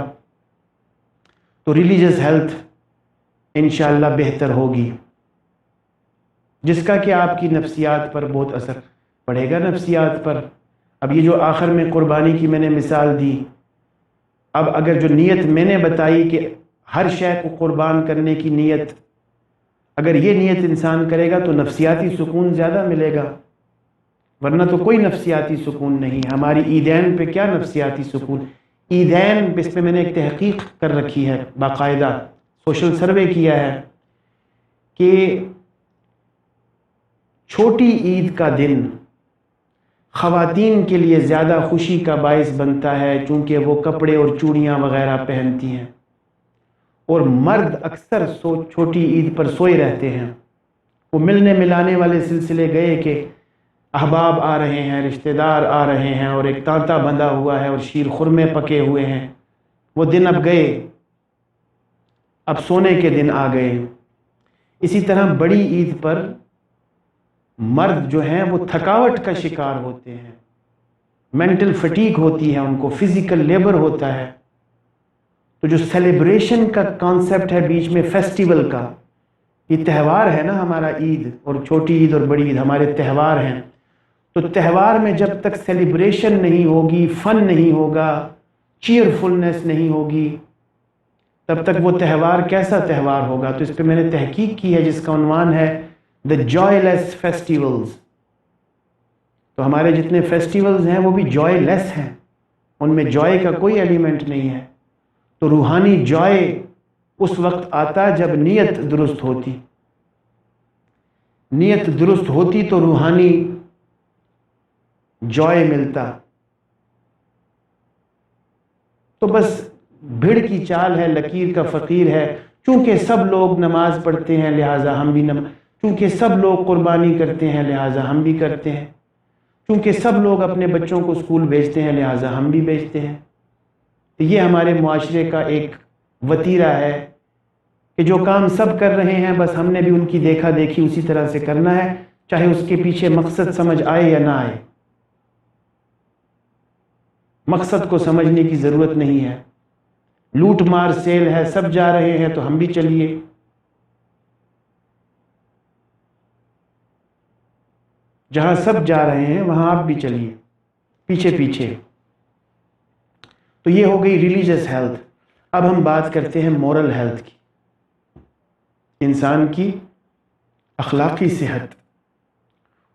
تو ریلیجس ہیلتھ انشاءاللہ بہتر ہوگی، جس کا کہ آپ کی نفسیات پر بہت اثر پڑے گا۔ نفسیات پر اب یہ جو آخر میں قربانی کی میں نے مثال دی، اب اگر جو نیت میں نے بتائی کہ ہر شے کو قربان کرنے کی نیت، اگر یہ نیت انسان کرے گا تو نفسیاتی سکون زیادہ ملے گا، ورنہ تو کوئی نفسیاتی سکون نہیں۔ ہماری عیدین پہ کیا نفسیاتی سکون؟ عیدین اس پہ میں نے ایک تحقیق کر رکھی ہے، باقاعدہ سوشل سروے کیا ہے کہ چھوٹی عید کا دن خواتین کے لیے زیادہ خوشی کا باعث بنتا ہے، چونکہ وہ کپڑے اور چوڑیاں وغیرہ پہنتی ہیں، اور مرد اکثر چھوٹی عید پر سوئے رہتے ہیں۔ وہ ملنے ملانے والے سلسلے گئے کہ احباب آ رہے ہیں، رشتہ دار آ رہے ہیں، اور ایک تانتا بندھا ہوا ہے اور شیر خرمے پکے ہوئے ہیں، وہ دن اب گئے، اب سونے کے دن آ گئے۔ اسی طرح بڑی عید پر مرد جو ہیں وہ تھکاوٹ کا شکار ہوتے ہیں، مینٹل فٹیگ ہوتی ہے ان کو، فزیکل لیبر ہوتا ہے۔ تو جو سیلیبریشن کا کانسیپٹ ہے بیچ میں، فیسٹیول کا، یہ تہوار ہے نا ہمارا، عید اور چھوٹی عید اور بڑی عید ہمارے تہوار ہیں، تو تہوار میں جب تک سیلیبریشن نہیں ہوگی، فن نہیں ہوگا، چیئرفلنس نہیں ہوگی، تب تک وہ تہوار کیسا تہوار ہوگا؟ تو اس پہ میں نے تحقیق کی ہے جس کا عنوان ہے The Joyless Festivals۔ تو ہمارے جتنے فیسٹیولز ہیں وہ بھی جوائے لیس ہیں، ان میں جوائے کا کوئی ایلیمنٹ نہیں ہے۔ تو روحانی جوائے اس وقت آتا جب نیت درست ہوتی، نیت درست ہوتی تو روحانی جوائے ملتا۔ تو بس بھیڑ کی چال ہے، لکیر کا فقیر ہے، چونکہ سب لوگ نماز پڑھتے ہیں لہٰذا ہم بھی چونکہ سب لوگ قربانی کرتے ہیں لہٰذا ہم بھی کرتے ہیں، چونکہ سب لوگ اپنے بچوں کو اسکول بھیجتے ہیں لہٰذا ہم بھی بھیجتے ہیں۔ تو یہ ہمارے معاشرے کا ایک وتیرہ ہے کہ جو کام سب کر رہے ہیں بس ہم نے بھی ان کی دیکھا دیکھی اسی طرح سے کرنا ہے، چاہے اس کے پیچھے مقصد سمجھ آئے یا نہ آئے۔ مقصد کو سمجھنے کی ضرورت نہیں ہے، لوٹ مار سیل ہے، سب جا رہے ہیں تو ہم بھی چلیے۔ جہاں سب جا رہے ہیں وہاں آپ بھی چلیے، پیچھے پیچھے۔ تو یہ ہو گئی ریلیجس ہیلتھ۔ اب ہم بات کرتے ہیں مورل ہیلتھ کی، انسان کی اخلاقی صحت،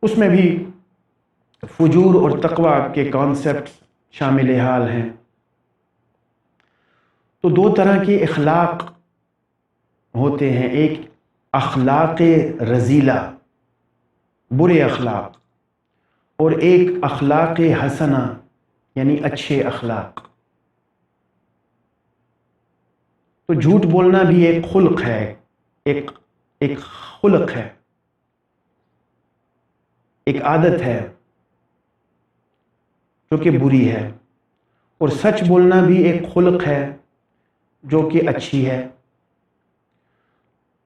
اس میں بھی فجور اور تقوی کے کانسیپٹ شامل حال ہیں۔ تو دو طرح کے اخلاق ہوتے ہیں، ایک اخلاق رذیلہ، برے اخلاق، اور ایک اخلاق حسنہ یعنی اچھے اخلاق۔ تو جھوٹ بولنا بھی ایک خلق ہے، ایک خلق ہے، ایک عادت ہے جو کہ بری ہے، اور سچ بولنا بھی ایک خلق ہے جو کہ اچھی ہے۔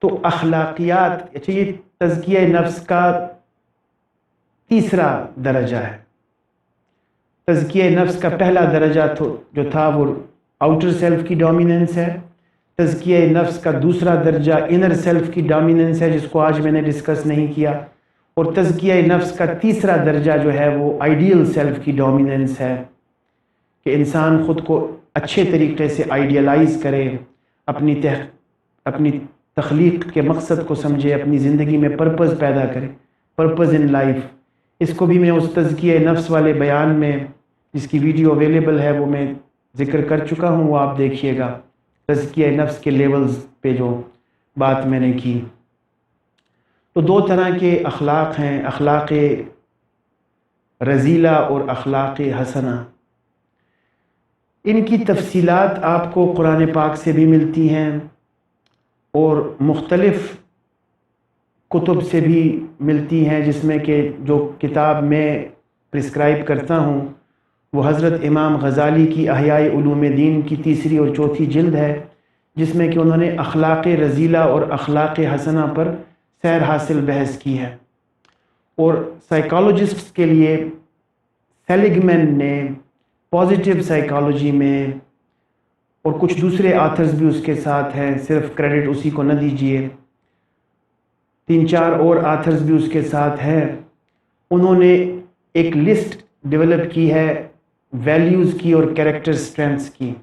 تو اخلاقیات، اچھا، یہ تزکیہ نفس کا تیسرا درجہ ہے۔ تزکیہ نفس کا پہلا درجہ جو تھا وہ آؤٹر سیلف کی ڈومیننس ہے۔ تزکیہ نفس کا دوسرا درجہ انر سیلف کی ڈومیننس ہے، جس کو آج میں نے ڈسکس نہیں کیا۔ اور تزکیہ نفس کا تیسرا درجہ جو ہے وہ آئیڈیل سیلف کی ڈومیننس ہے، کہ انسان خود کو اچھے طریقے سے آئیڈیلائز کرے، اپنی تخلیق کے مقصد کو سمجھے، اپنی زندگی میں پرپز پیدا کرے، پرپز ان لائف۔ اس کو بھی میں اس تزکیہ نفس والے بیان میں، جس کی ویڈیو اویلیبل ہے، وہ میں ذکر کر چکا ہوں، وہ آپ دیکھیے گا، تزکیہ نفس کے لیولز پہ جو بات میں نے کی۔ تو دو طرح کے اخلاق ہیں، اخلاق رذیلہ اور اخلاق حسنہ۔ ان کی تفصیلات آپ کو قرآن پاک سے بھی ملتی ہیں اور مختلف کتب سے بھی ملتی ہیں، جس میں کہ جو کتاب میں پرسکرائب کرتا ہوں وہ حضرت امام غزالی کی احیاء علوم دین کی تیسری اور چوتھی جلد ہے، جس میں کہ انہوں نے اخلاق رذیلہ اور اخلاق حسنہ پر سیر حاصل بحث کی ہے۔ اور سائیکالوجسٹس کے لیے سیلیگمن نے پازیٹیو سائیکالوجی میں، اور کچھ دوسرے آتھرز بھی اس کے ساتھ ہیں، صرف کریڈٹ اسی کو نہ دیجیے، 3-4 اور آتھرز بھی اس کے ساتھ ہیں، انہوں نے ایک لسٹ ڈیولپ کی ہے ویلیوز کی اور کیریکٹر سٹرینتھس کی،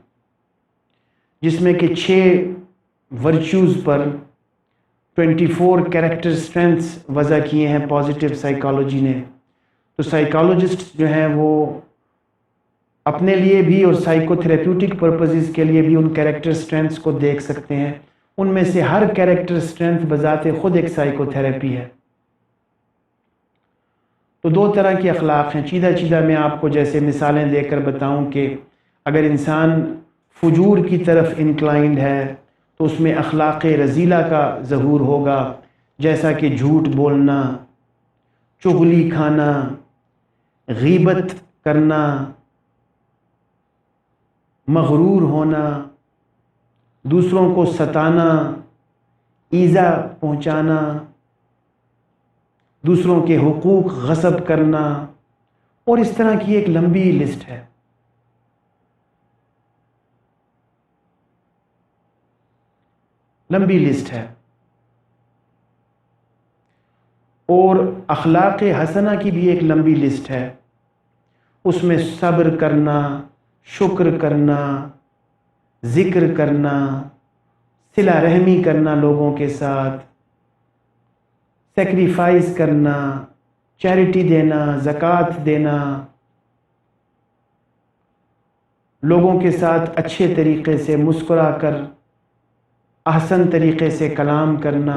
جس میں کہ 6 ورچوز پر 24 کیریکٹر سٹرینتھس وضع کیے ہیں پازیٹیو سائیکالوجی نے۔ تو سائیکالوجسٹ جو ہیں وہ اپنے لیے بھی اور سائیکو تھراپیوٹک پرپزز کے لیے بھی ان کیریکٹر سٹرینتھس کو دیکھ سکتے ہیں۔ ان میں سے ہر کیریکٹر سٹرینتھ بذات خود ایک سائیکو تھراپی ہے۔ تو دو طرح کے اخلاق ہیں، چیدہ میں آپ کو جیسے مثالیں دے کر بتاؤں کہ اگر انسان فجور کی طرف انکلائنڈ ہے تو اس میں اخلاق رذیلہ کا ظہور ہوگا، جیسا کہ جھوٹ بولنا، چغلی کھانا، غیبت کرنا، مغرور ہونا، دوسروں کو ستانا، ایذا پہنچانا، دوسروں کے حقوق غصب کرنا، اور اس طرح کی ایک لمبی لسٹ ہے۔ لمبی لسٹ ہے۔ اور اخلاق حسنہ کی بھی ایک لمبی لسٹ ہے، اس میں صبر کرنا، شکر کرنا، ذکر کرنا، صلہ رحمی کرنا لوگوں کے ساتھ، سیکریفائز کرنا، چیریٹی دینا، زکوٰۃ دینا، لوگوں کے ساتھ اچھے طریقے سے مسکرا کر احسن طریقے سے کلام کرنا،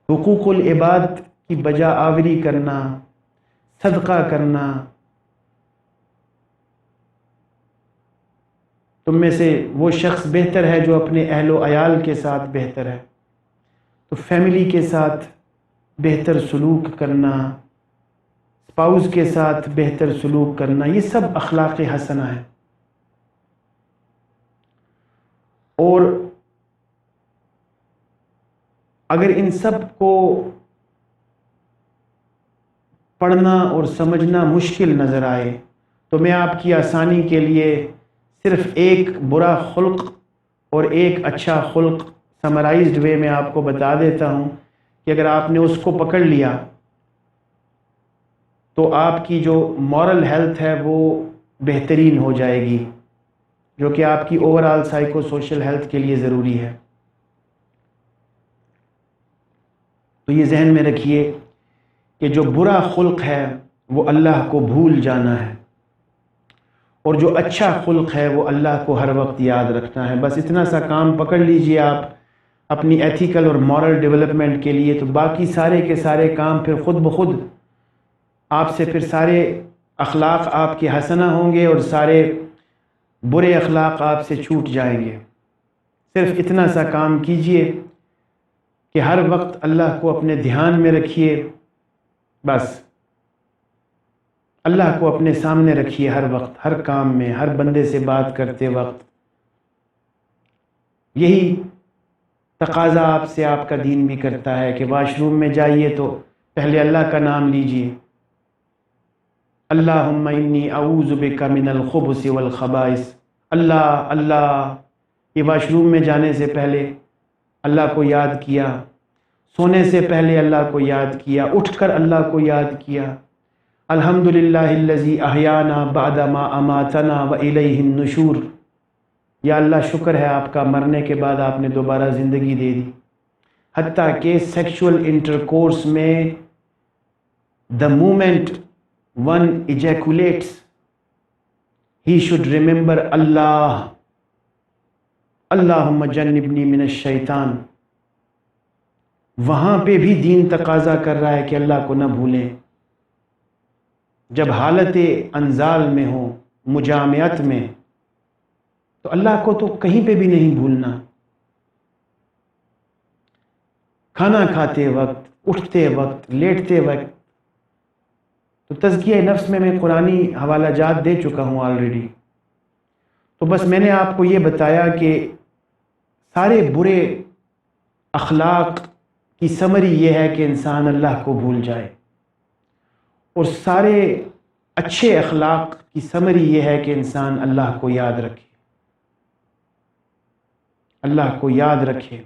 حقوق العباد کی بجا آوری کرنا، صدقہ کرنا۔ تم میں سے وہ شخص بہتر ہے جو اپنے اہل و عیال کے ساتھ بہتر ہے، تو فیملی کے ساتھ بہتر سلوک کرنا، اسپاؤس کے ساتھ بہتر سلوک کرنا، یہ سب اخلاق حسنہ ہے۔ اور اگر ان سب کو پڑھنا اور سمجھنا مشکل نظر آئے تو میں آپ کی آسانی کے لیے صرف ایک برا خلق اور ایک اچھا خلق سمرائزڈ وے میں آپ کو بتا دیتا ہوں کہ اگر آپ نے اس کو پکڑ لیا تو آپ کی جو مورل ہیلتھ ہے وہ بہترین ہو جائے گی، جو کہ آپ کی over all psycho social health کے لیے ضروری ہے۔ تو تو یہ ذہن میں رکھیے کہ جو برا خلق ہے وہ اللہ کو بھول جانا ہے، اور جو اچھا خلق ہے وہ اللہ کو ہر وقت یاد رکھنا ہے۔ بس اتنا سا کام پکڑ لیجئے آپ اپنی ایتھیکل اور مورل ڈیولپمنٹ کے لیے، تو باقی سارے کے سارے کام پھر خود بخود آپ سے، پھر سارے اخلاق آپ کے حسنہ ہوں گے اور سارے برے اخلاق آپ سے چھوٹ جائیں گے۔ صرف اتنا سا کام کیجئے کہ ہر وقت اللہ کو اپنے دھیان میں رکھیے، بس اللہ کو اپنے سامنے رکھیے ہر وقت، ہر کام میں، ہر بندے سے بات کرتے وقت۔ یہی تقاضا آپ سے آپ کا دین بھی کرتا ہے کہ واش روم میں جائیے تو پہلے اللہ کا نام لیجئے، اللہم انی اعوذ بک من الخبث والخبائث۔ اللہ اللہ، یہ واش روم میں جانے سے پہلے اللہ کو یاد کیا، سونے سے پہلے اللہ کو یاد کیا، اٹھ کر اللہ کو یاد کیا۔ الحمدللہ الذی احیانا بعد ما اماتنا والیہ النشور۔ یا اللہ شکر ہے آپ کا، مرنے کے بعد آپ نے دوبارہ زندگی دے دی۔ حتیٰ کہ سیکشول انٹرکورس میں the moment one ejaculates he should remember اللہ، اللہم جنبنی من الشیطان۔ وہاں پہ بھی دین تقاضا کر رہا ہے کہ اللہ کو نہ بھولیں۔ جب حالت انزال میں ہو، مجامعت میں، تو اللہ کو تو کہیں پہ بھی نہیں بھولنا۔ کھانا کھاتے وقت، اٹھتے وقت، لیٹتے وقت۔ تو تزکیہ نفس میں قرآنی حوالہ جات دے چکا ہوں آلریڈی، تو بس میں نے آپ کو یہ بتایا کہ سارے برے اخلاق کی سمری یہ ہے کہ انسان اللہ کو بھول جائے، اور سارے اچھے اخلاق کی سمری یہ ہے کہ انسان اللہ کو یاد رکھے، اللہ کو یاد رکھے۔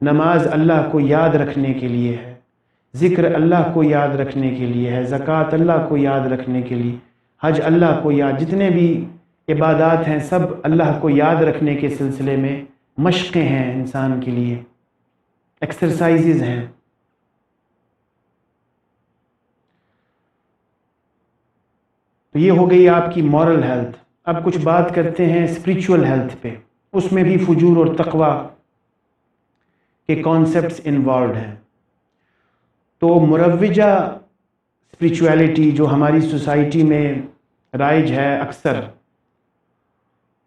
نماز اللہ کو یاد رکھنے کے لیے ہے، ذکر اللہ کو یاد رکھنے کے لیے ہے، زکوٰۃ اللہ کو یاد رکھنے کے لیے، حج اللہ کو یاد، جتنے بھی عبادات ہیں سب اللہ کو یاد رکھنے کے سلسلے میں مشقیں ہیں انسان کے لیے، ایکسرسائزز ہیں۔ تو یہ ہو گئی آپ کی مورل ہیلتھ۔ اب کچھ بات کرتے ہیں اسپریچول ہیلتھ پہ، اس میں بھی فجور اور تقوی کے کانسیپٹس انوالوڈ ہیں۔ تو مروجہ اسپریچویلٹی جو ہماری سوسائٹی میں رائج ہے اکثر،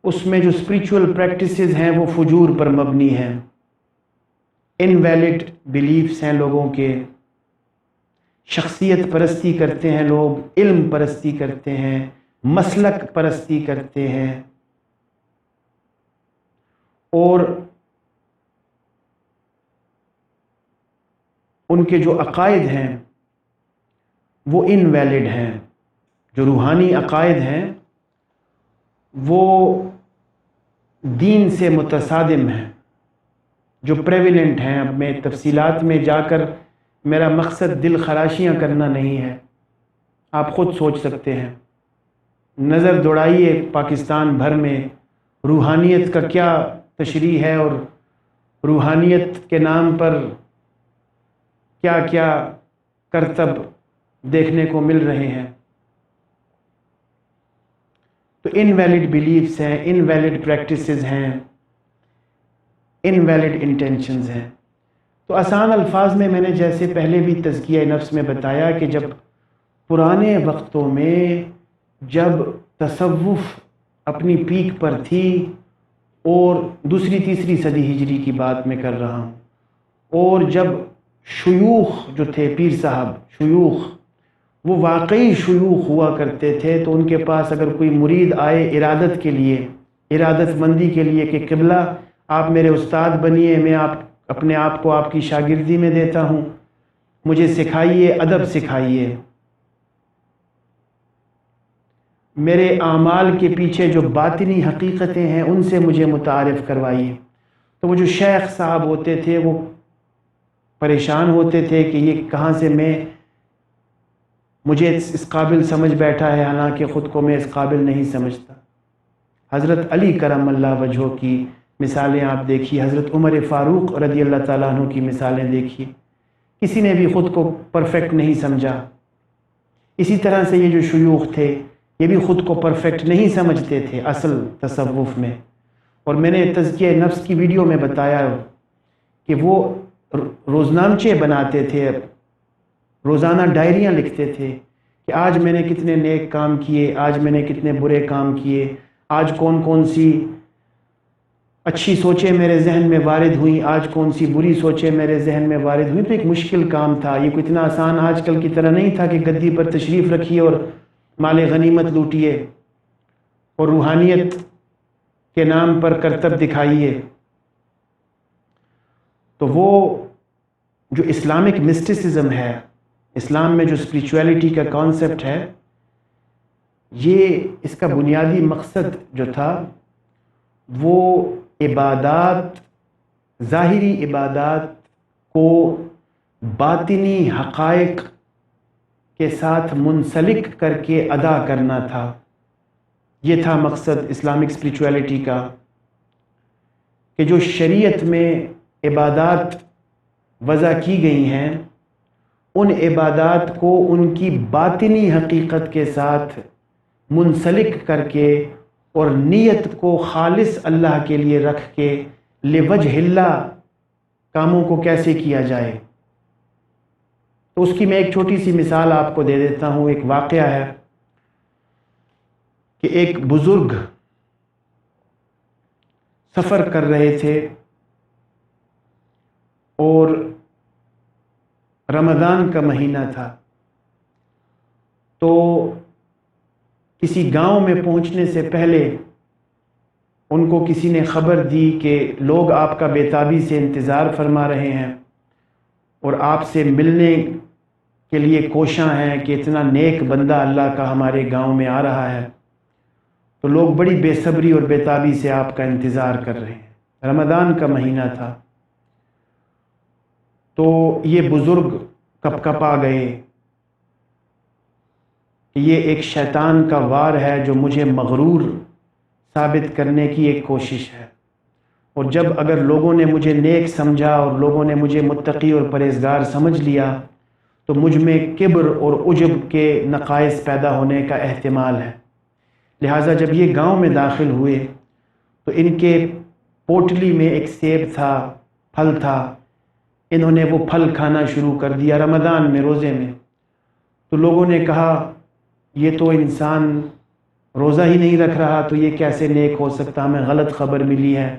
اس میں جو اسپریچول پریکٹسز ہیں وہ فجور پر مبنی ہیں، انویلڈ بیلیفز ہیں لوگوں کے، شخصیت پرستی کرتے ہیں لوگ، علم پرستی کرتے ہیں، مسلک پرستی کرتے ہیں، اور ان کے جو عقائد ہیں وہ انویلڈ ہیں۔ جو روحانی عقائد ہیں وہ دین سے متصادم ہیں، جو پریویلنٹ ہیں۔ اب میں تفصیلات میں جا کر، میرا مقصد دل خراشیاں کرنا نہیں ہے، آپ خود سوچ سکتے ہیں۔ نظر دوڑائیے پاکستان بھر میں روحانیت کا کیا تشریح ہے، اور روحانیت کے نام پر کیا کیا کرتب دیکھنے کو مل رہے ہیں۔ تو انویلڈ بیلیفز ہیں، انویلڈ پریکٹسز ہیں، انویلڈ انٹینشنز ہیں۔ تو آسان الفاظ میں نے جیسے پہلے بھی تزکیہ نفس میں بتایا کہ جب پرانے وقتوں میں جب تصوف اپنی پیک پر تھی، اور دوسری تیسری صدی ہجری کی بات میں کر رہا ہوں، اور جب شیوخ جو تھے، پیر صاحب شیوخ، وہ واقعی شیوخ ہوا کرتے تھے، تو ان کے پاس اگر کوئی مرید آئے ارادت کے لیے، ارادت مندی کے لیے کہ قبلہ آپ میرے استاد بنیے، میں اپنے آپ کو آپ کی شاگردی میں دیتا ہوں، مجھے سکھائیے، ادب سکھائیے، میرے اعمال کے پیچھے جو باطنی حقیقتیں ہیں ان سے مجھے متعارف کروائیے، تو وہ جو شیخ صاحب ہوتے تھے وہ پریشان ہوتے تھے کہ یہ کہاں سے مجھے اس قابل سمجھ بیٹھا ہے، حالانکہ خود کو میں اس قابل نہیں سمجھتا۔ حضرت علی کرم اللہ وجہہ کی مثالیں آپ دیکھیے، حضرت عمر فاروق رضی اللہ تعالیٰ عنہ کی مثالیں دیکھیے، کسی نے بھی خود کو پرفیکٹ نہیں سمجھا۔ اسی طرح سے یہ جو شیوخ تھے یہ بھی خود کو پرفیکٹ نہیں سمجھتے تھے اصل تصوف میں۔ اور میں نے تزکیہ نفس کی ویڈیو میں بتایا کہ وہ روزنامچے بناتے تھے، روزانہ ڈائریاں لکھتے تھے کہ آج میں نے کتنے نیک کام کیے، آج میں نے کتنے برے کام کیے، آج کون کون سی اچھی سوچیں میرے ذہن میں وارد ہوئیں، آج کون سی بری سوچیں میرے ذہن میں وارد ہوئیں۔ تو ایک مشکل کام تھا، یہ کوئی اتنا آسان آج کل کی طرح نہیں تھا کہ گدی پر تشریف رکھیے اور مال غنیمت لوٹیے اور روحانیت کے نام پر کرتب دکھائیے۔ تو وہ جو اسلامک مسٹسزم ہے، اسلام میں جو اسپریچویلٹی کا کانسیپٹ ہے، یہ اس کا بنیادی مقصد جو تھا وہ عبادات، ظاہری عبادات کو باطنی حقائق کے ساتھ منسلک کر کے ادا کرنا تھا۔ یہ تھا مقصد اسلامک اسپریچویلٹی کا، کہ جو شریعت میں عبادات وضع کی گئی ہیں ان عبادات کو ان کی باطنی حقیقت کے ساتھ منسلک کر کے اور نیت کو خالص اللہ کے لیے رکھ کے لوجہ اللہ کاموں کو کیسے کیا جائے۔ تو اس کی میں ایک چھوٹی سی مثال آپ کو دے دیتا ہوں۔ ایک واقعہ ہے کہ ایک بزرگ سفر کر رہے تھے اور رمضان کا مہینہ تھا، تو کسی گاؤں میں پہنچنے سے پہلے ان کو کسی نے خبر دی کہ لوگ آپ کا بے تابی سے انتظار فرما رہے ہیں اور آپ سے ملنے کے لیے کوشاں ہیں کہ اتنا نیک بندہ اللہ کا ہمارے گاؤں میں آ رہا ہے۔ تو لوگ بڑی بے صبری اور بے تابی سے آپ کا انتظار کر رہے ہیں۔ رمضان کا مہینہ تھا، تو یہ بزرگ کپ کپا گئے کہ یہ ایک شیطان کا وار ہے جو مجھے مغرور ثابت کرنے کی ایک کوشش ہے، اور جب اگر لوگوں نے مجھے نیک سمجھا اور لوگوں نے مجھے متقی اور پرہیزگار سمجھ لیا تو مجھ میں کبر اور عجب کے نقائص پیدا ہونے کا احتمال ہے۔ لہٰذا جب یہ گاؤں میں داخل ہوئے تو ان کے پوٹلی میں ایک سیب تھا، پھل تھا، انہوں نے وہ پھل کھانا شروع کر دیا رمضان میں، روزے میں۔ تو لوگوں نے کہا یہ تو انسان روزہ ہی نہیں رکھ رہا، تو یہ کیسے نیک ہو سکتا، ہمیں غلط خبر ملی ہے،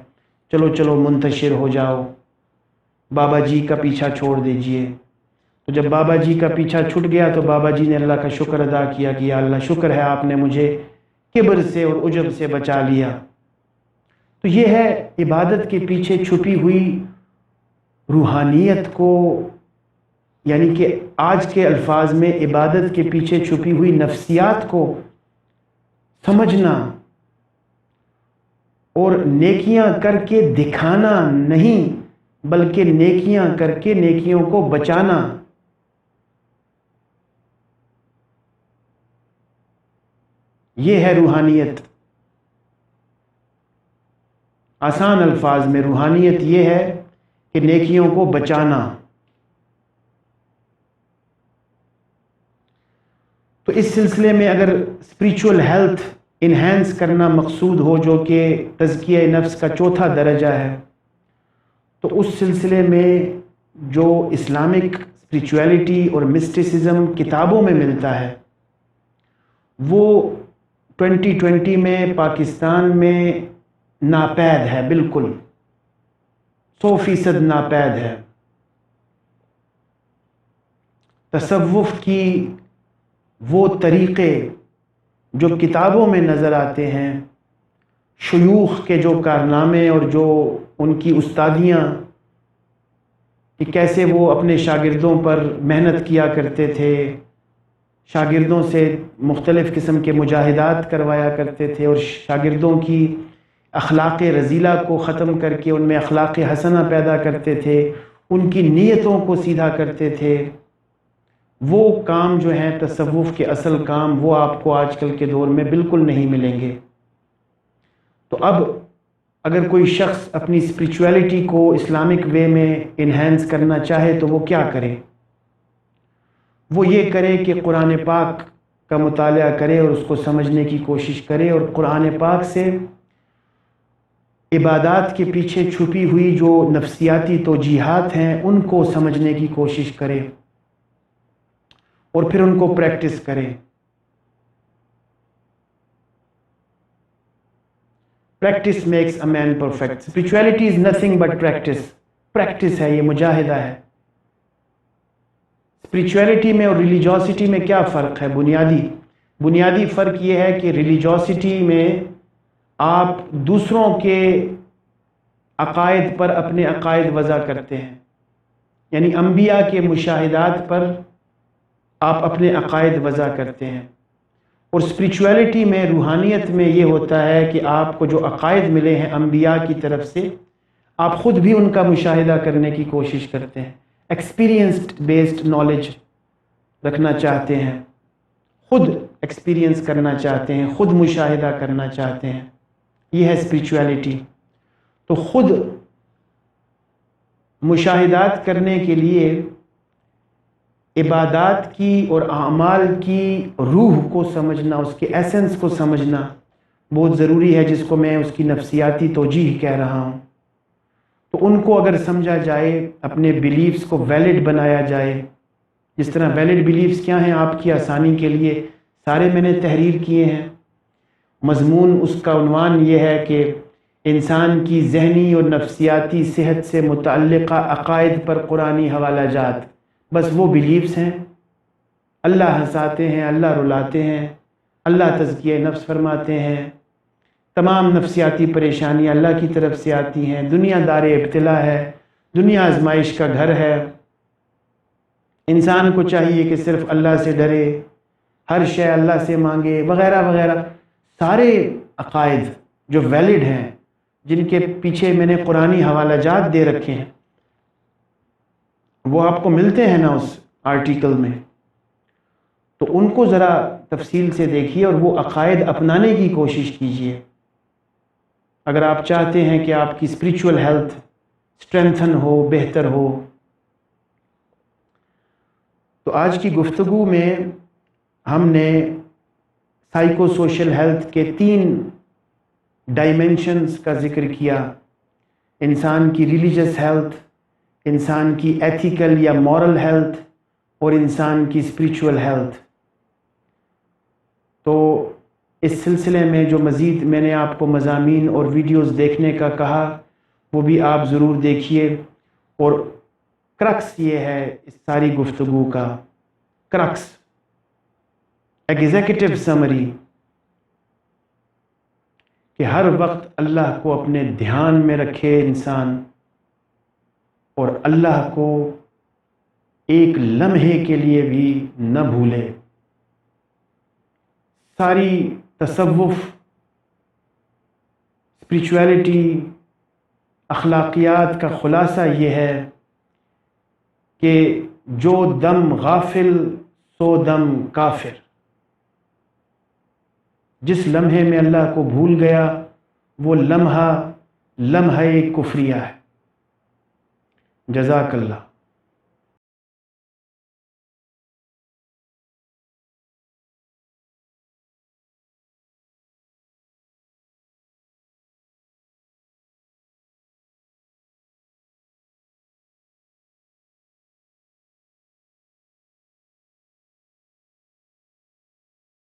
چلو چلو منتشر ہو جاؤ، بابا جی کا پیچھا چھوڑ دیجئے۔ تو جب بابا جی کا پیچھا چھٹ گیا تو بابا جی نے اللہ کا شکر ادا کیا کہ یا اللہ شکر ہے آپ نے مجھے کبر سے اور عجب سے بچا لیا۔ تو یہ ہے عبادت کے پیچھے چھپی ہوئی روحانیت کو، یعنی کہ آج کے الفاظ میں عبادت کے پیچھے چھپی ہوئی نفسیات کو سمجھنا اور نیکیاں کر کے دکھانا نہیں بلکہ نیکیاں کر کے نیکیوں کو بچانا۔ یہ ہے روحانیت۔ آسان الفاظ میں روحانیت یہ ہے کہ نیکیوں کو بچانا۔ تو اس سلسلے میں اگر اسپریچول ہیلتھ انہینس کرنا مقصود ہو، جو کہ تزکیہ نفس کا چوتھا درجہ ہے، تو اس سلسلے میں جو اسلامک اسپریچویلٹی اور مسٹسزم کتابوں میں ملتا ہے وہ 2020 میں پاکستان میں ناپید ہے، بالکل 100% ناپید ہے۔ تصوف کی وہ طریقے جو کتابوں میں نظر آتے ہیں، شیوخ کے جو کارنامے اور جو ان کی استادیاں، کہ کیسے وہ اپنے شاگردوں پر محنت کیا کرتے تھے، شاگردوں سے مختلف قسم کے مجاہدات کروایا کرتے تھے اور شاگردوں کی اخلاق رذیلہ کو ختم کر کے ان میں اخلاق حسنہ پیدا کرتے تھے، ان کی نیتوں کو سیدھا کرتے تھے، وہ کام جو ہیں تصوف کے اصل کام، وہ آپ کو آج کل کے دور میں بالکل نہیں ملیں گے۔ تو اب اگر کوئی شخص اپنی اسپریچویلٹی کو اسلامک وے میں انہینس کرنا چاہے تو وہ کیا کرے؟ وہ یہ کرے کہ قرآن پاک کا مطالعہ کرے اور اس کو سمجھنے کی کوشش کرے، اور قرآن پاک سے عبادات کے پیچھے چھپی ہوئی جو نفسیاتی توجیہات ہیں ان کو سمجھنے کی کوشش کرے اور پھر ان کو پریکٹس کرے۔ Practice makes a man perfect. Spirituality is nothing but practice. Practice ہے، یہ مجاہدہ ہے۔ اسپرچویلٹی میں اور ریلیجوسٹی میں کیا فرق ہے؟ بنیادی فرق یہ ہے کہ ریلیجوسٹی میں آپ دوسروں کے عقائد پر اپنے عقائد وضع کرتے ہیں، یعنی انبیاء کے مشاہدات پر آپ اپنے عقائد وضع کرتے ہیں، اور اسپرچویلٹی میں، روحانیت میں یہ ہوتا ہے کہ آپ کو جو عقائد ملے ہیں انبیاء کی طرف سے آپ خود بھی ان کا مشاہدہ کرنے کی کوشش کرتے ہیں، ایکسپیرینسڈ بیسڈ نالج رکھنا چاہتے ہیں، خود ایکسپیرینس کرنا چاہتے ہیں، خود مشاہدہ کرنا چاہتے ہیں۔ یہ ہے اسپرچویلٹی۔ تو خود مشاہدات کرنے کے لیے عبادات کی اور اعمال کی روح کو سمجھنا، اس کے ایسنس کو سمجھنا بہت ضروری ہے، جس کو میں اس کی نفسیاتی توجیہ کہہ رہا ہوں۔ تو ان کو اگر سمجھا جائے، اپنے بیلیفز کو ویلڈ بنایا جائے، جس طرح ویلڈ بیلیفز کیا ہیں آپ کی آسانی کے لیے سارے میں نے تحریر کیے ہیں۔ مضمون اس کا عنوان یہ ہے کہ انسان کی ذہنی اور نفسیاتی صحت سے متعلقہ عقائد پر قرآنی حوالہ جات۔ بس وہ بیلیفز ہیں، اللہ ہنساتے ہیں، اللہ رلاتے ہیں، اللہ تزکیہ نفس فرماتے ہیں، تمام نفسیاتی پریشانیاں اللہ کی طرف سے آتی ہیں، دنیا دار ابتلا ہے، دنیا آزمائش کا گھر ہے، انسان کو چاہیے کہ صرف اللہ سے ڈرے، ہر شے اللہ سے مانگے، وغیرہ وغیرہ۔ سارے عقائد جو ویلڈ ہیں، جن کے پیچھے میں نے قرآنی حوالہ جات دے رکھے ہیں، وہ آپ کو ملتے ہیں نا اس آرٹیکل میں، تو ان کو ذرا تفصیل سے دیکھیے اور وہ عقائد اپنانے کی کوشش کیجیے۔ اگر آپ چاہتے ہیں کہ آپ کی اسپریچول ہیلتھ اسٹرینتھن ہو، بہتر ہو۔ تو آج کی گفتگو میں ہم نے سائیکو سوشل ہیلتھ کے 3 ڈائمینشنز کا ذکر کیا: انسان کی ریلیجس ہیلتھ، انسان کی ایتھیکل یا مورل ہیلتھ، اور انسان کی اسپریچول ہیلتھ۔ تو اس سلسلے میں جو مزید میں نے آپ کو مضامین اور ویڈیوز دیکھنے کا کہا وہ بھی آپ ضرور دیکھیے، اور کرکس یہ ہے اس ساری گفتگو کا، کرکس ایگزیکٹو سمری، کہ ہر وقت اللہ کو اپنے دھیان میں رکھے انسان، اور اللہ کو ایک لمحے کے لیے بھی نہ بھولے۔ ساری تصوف، اسپریچویلٹی، اخلاقیات کا خلاصہ یہ ہے کہ جو دم غافل سو دم کافر۔ جس لمحے میں اللہ کو بھول گیا وہ لمحہ کفریہ ہے۔ جزاک اللہ۔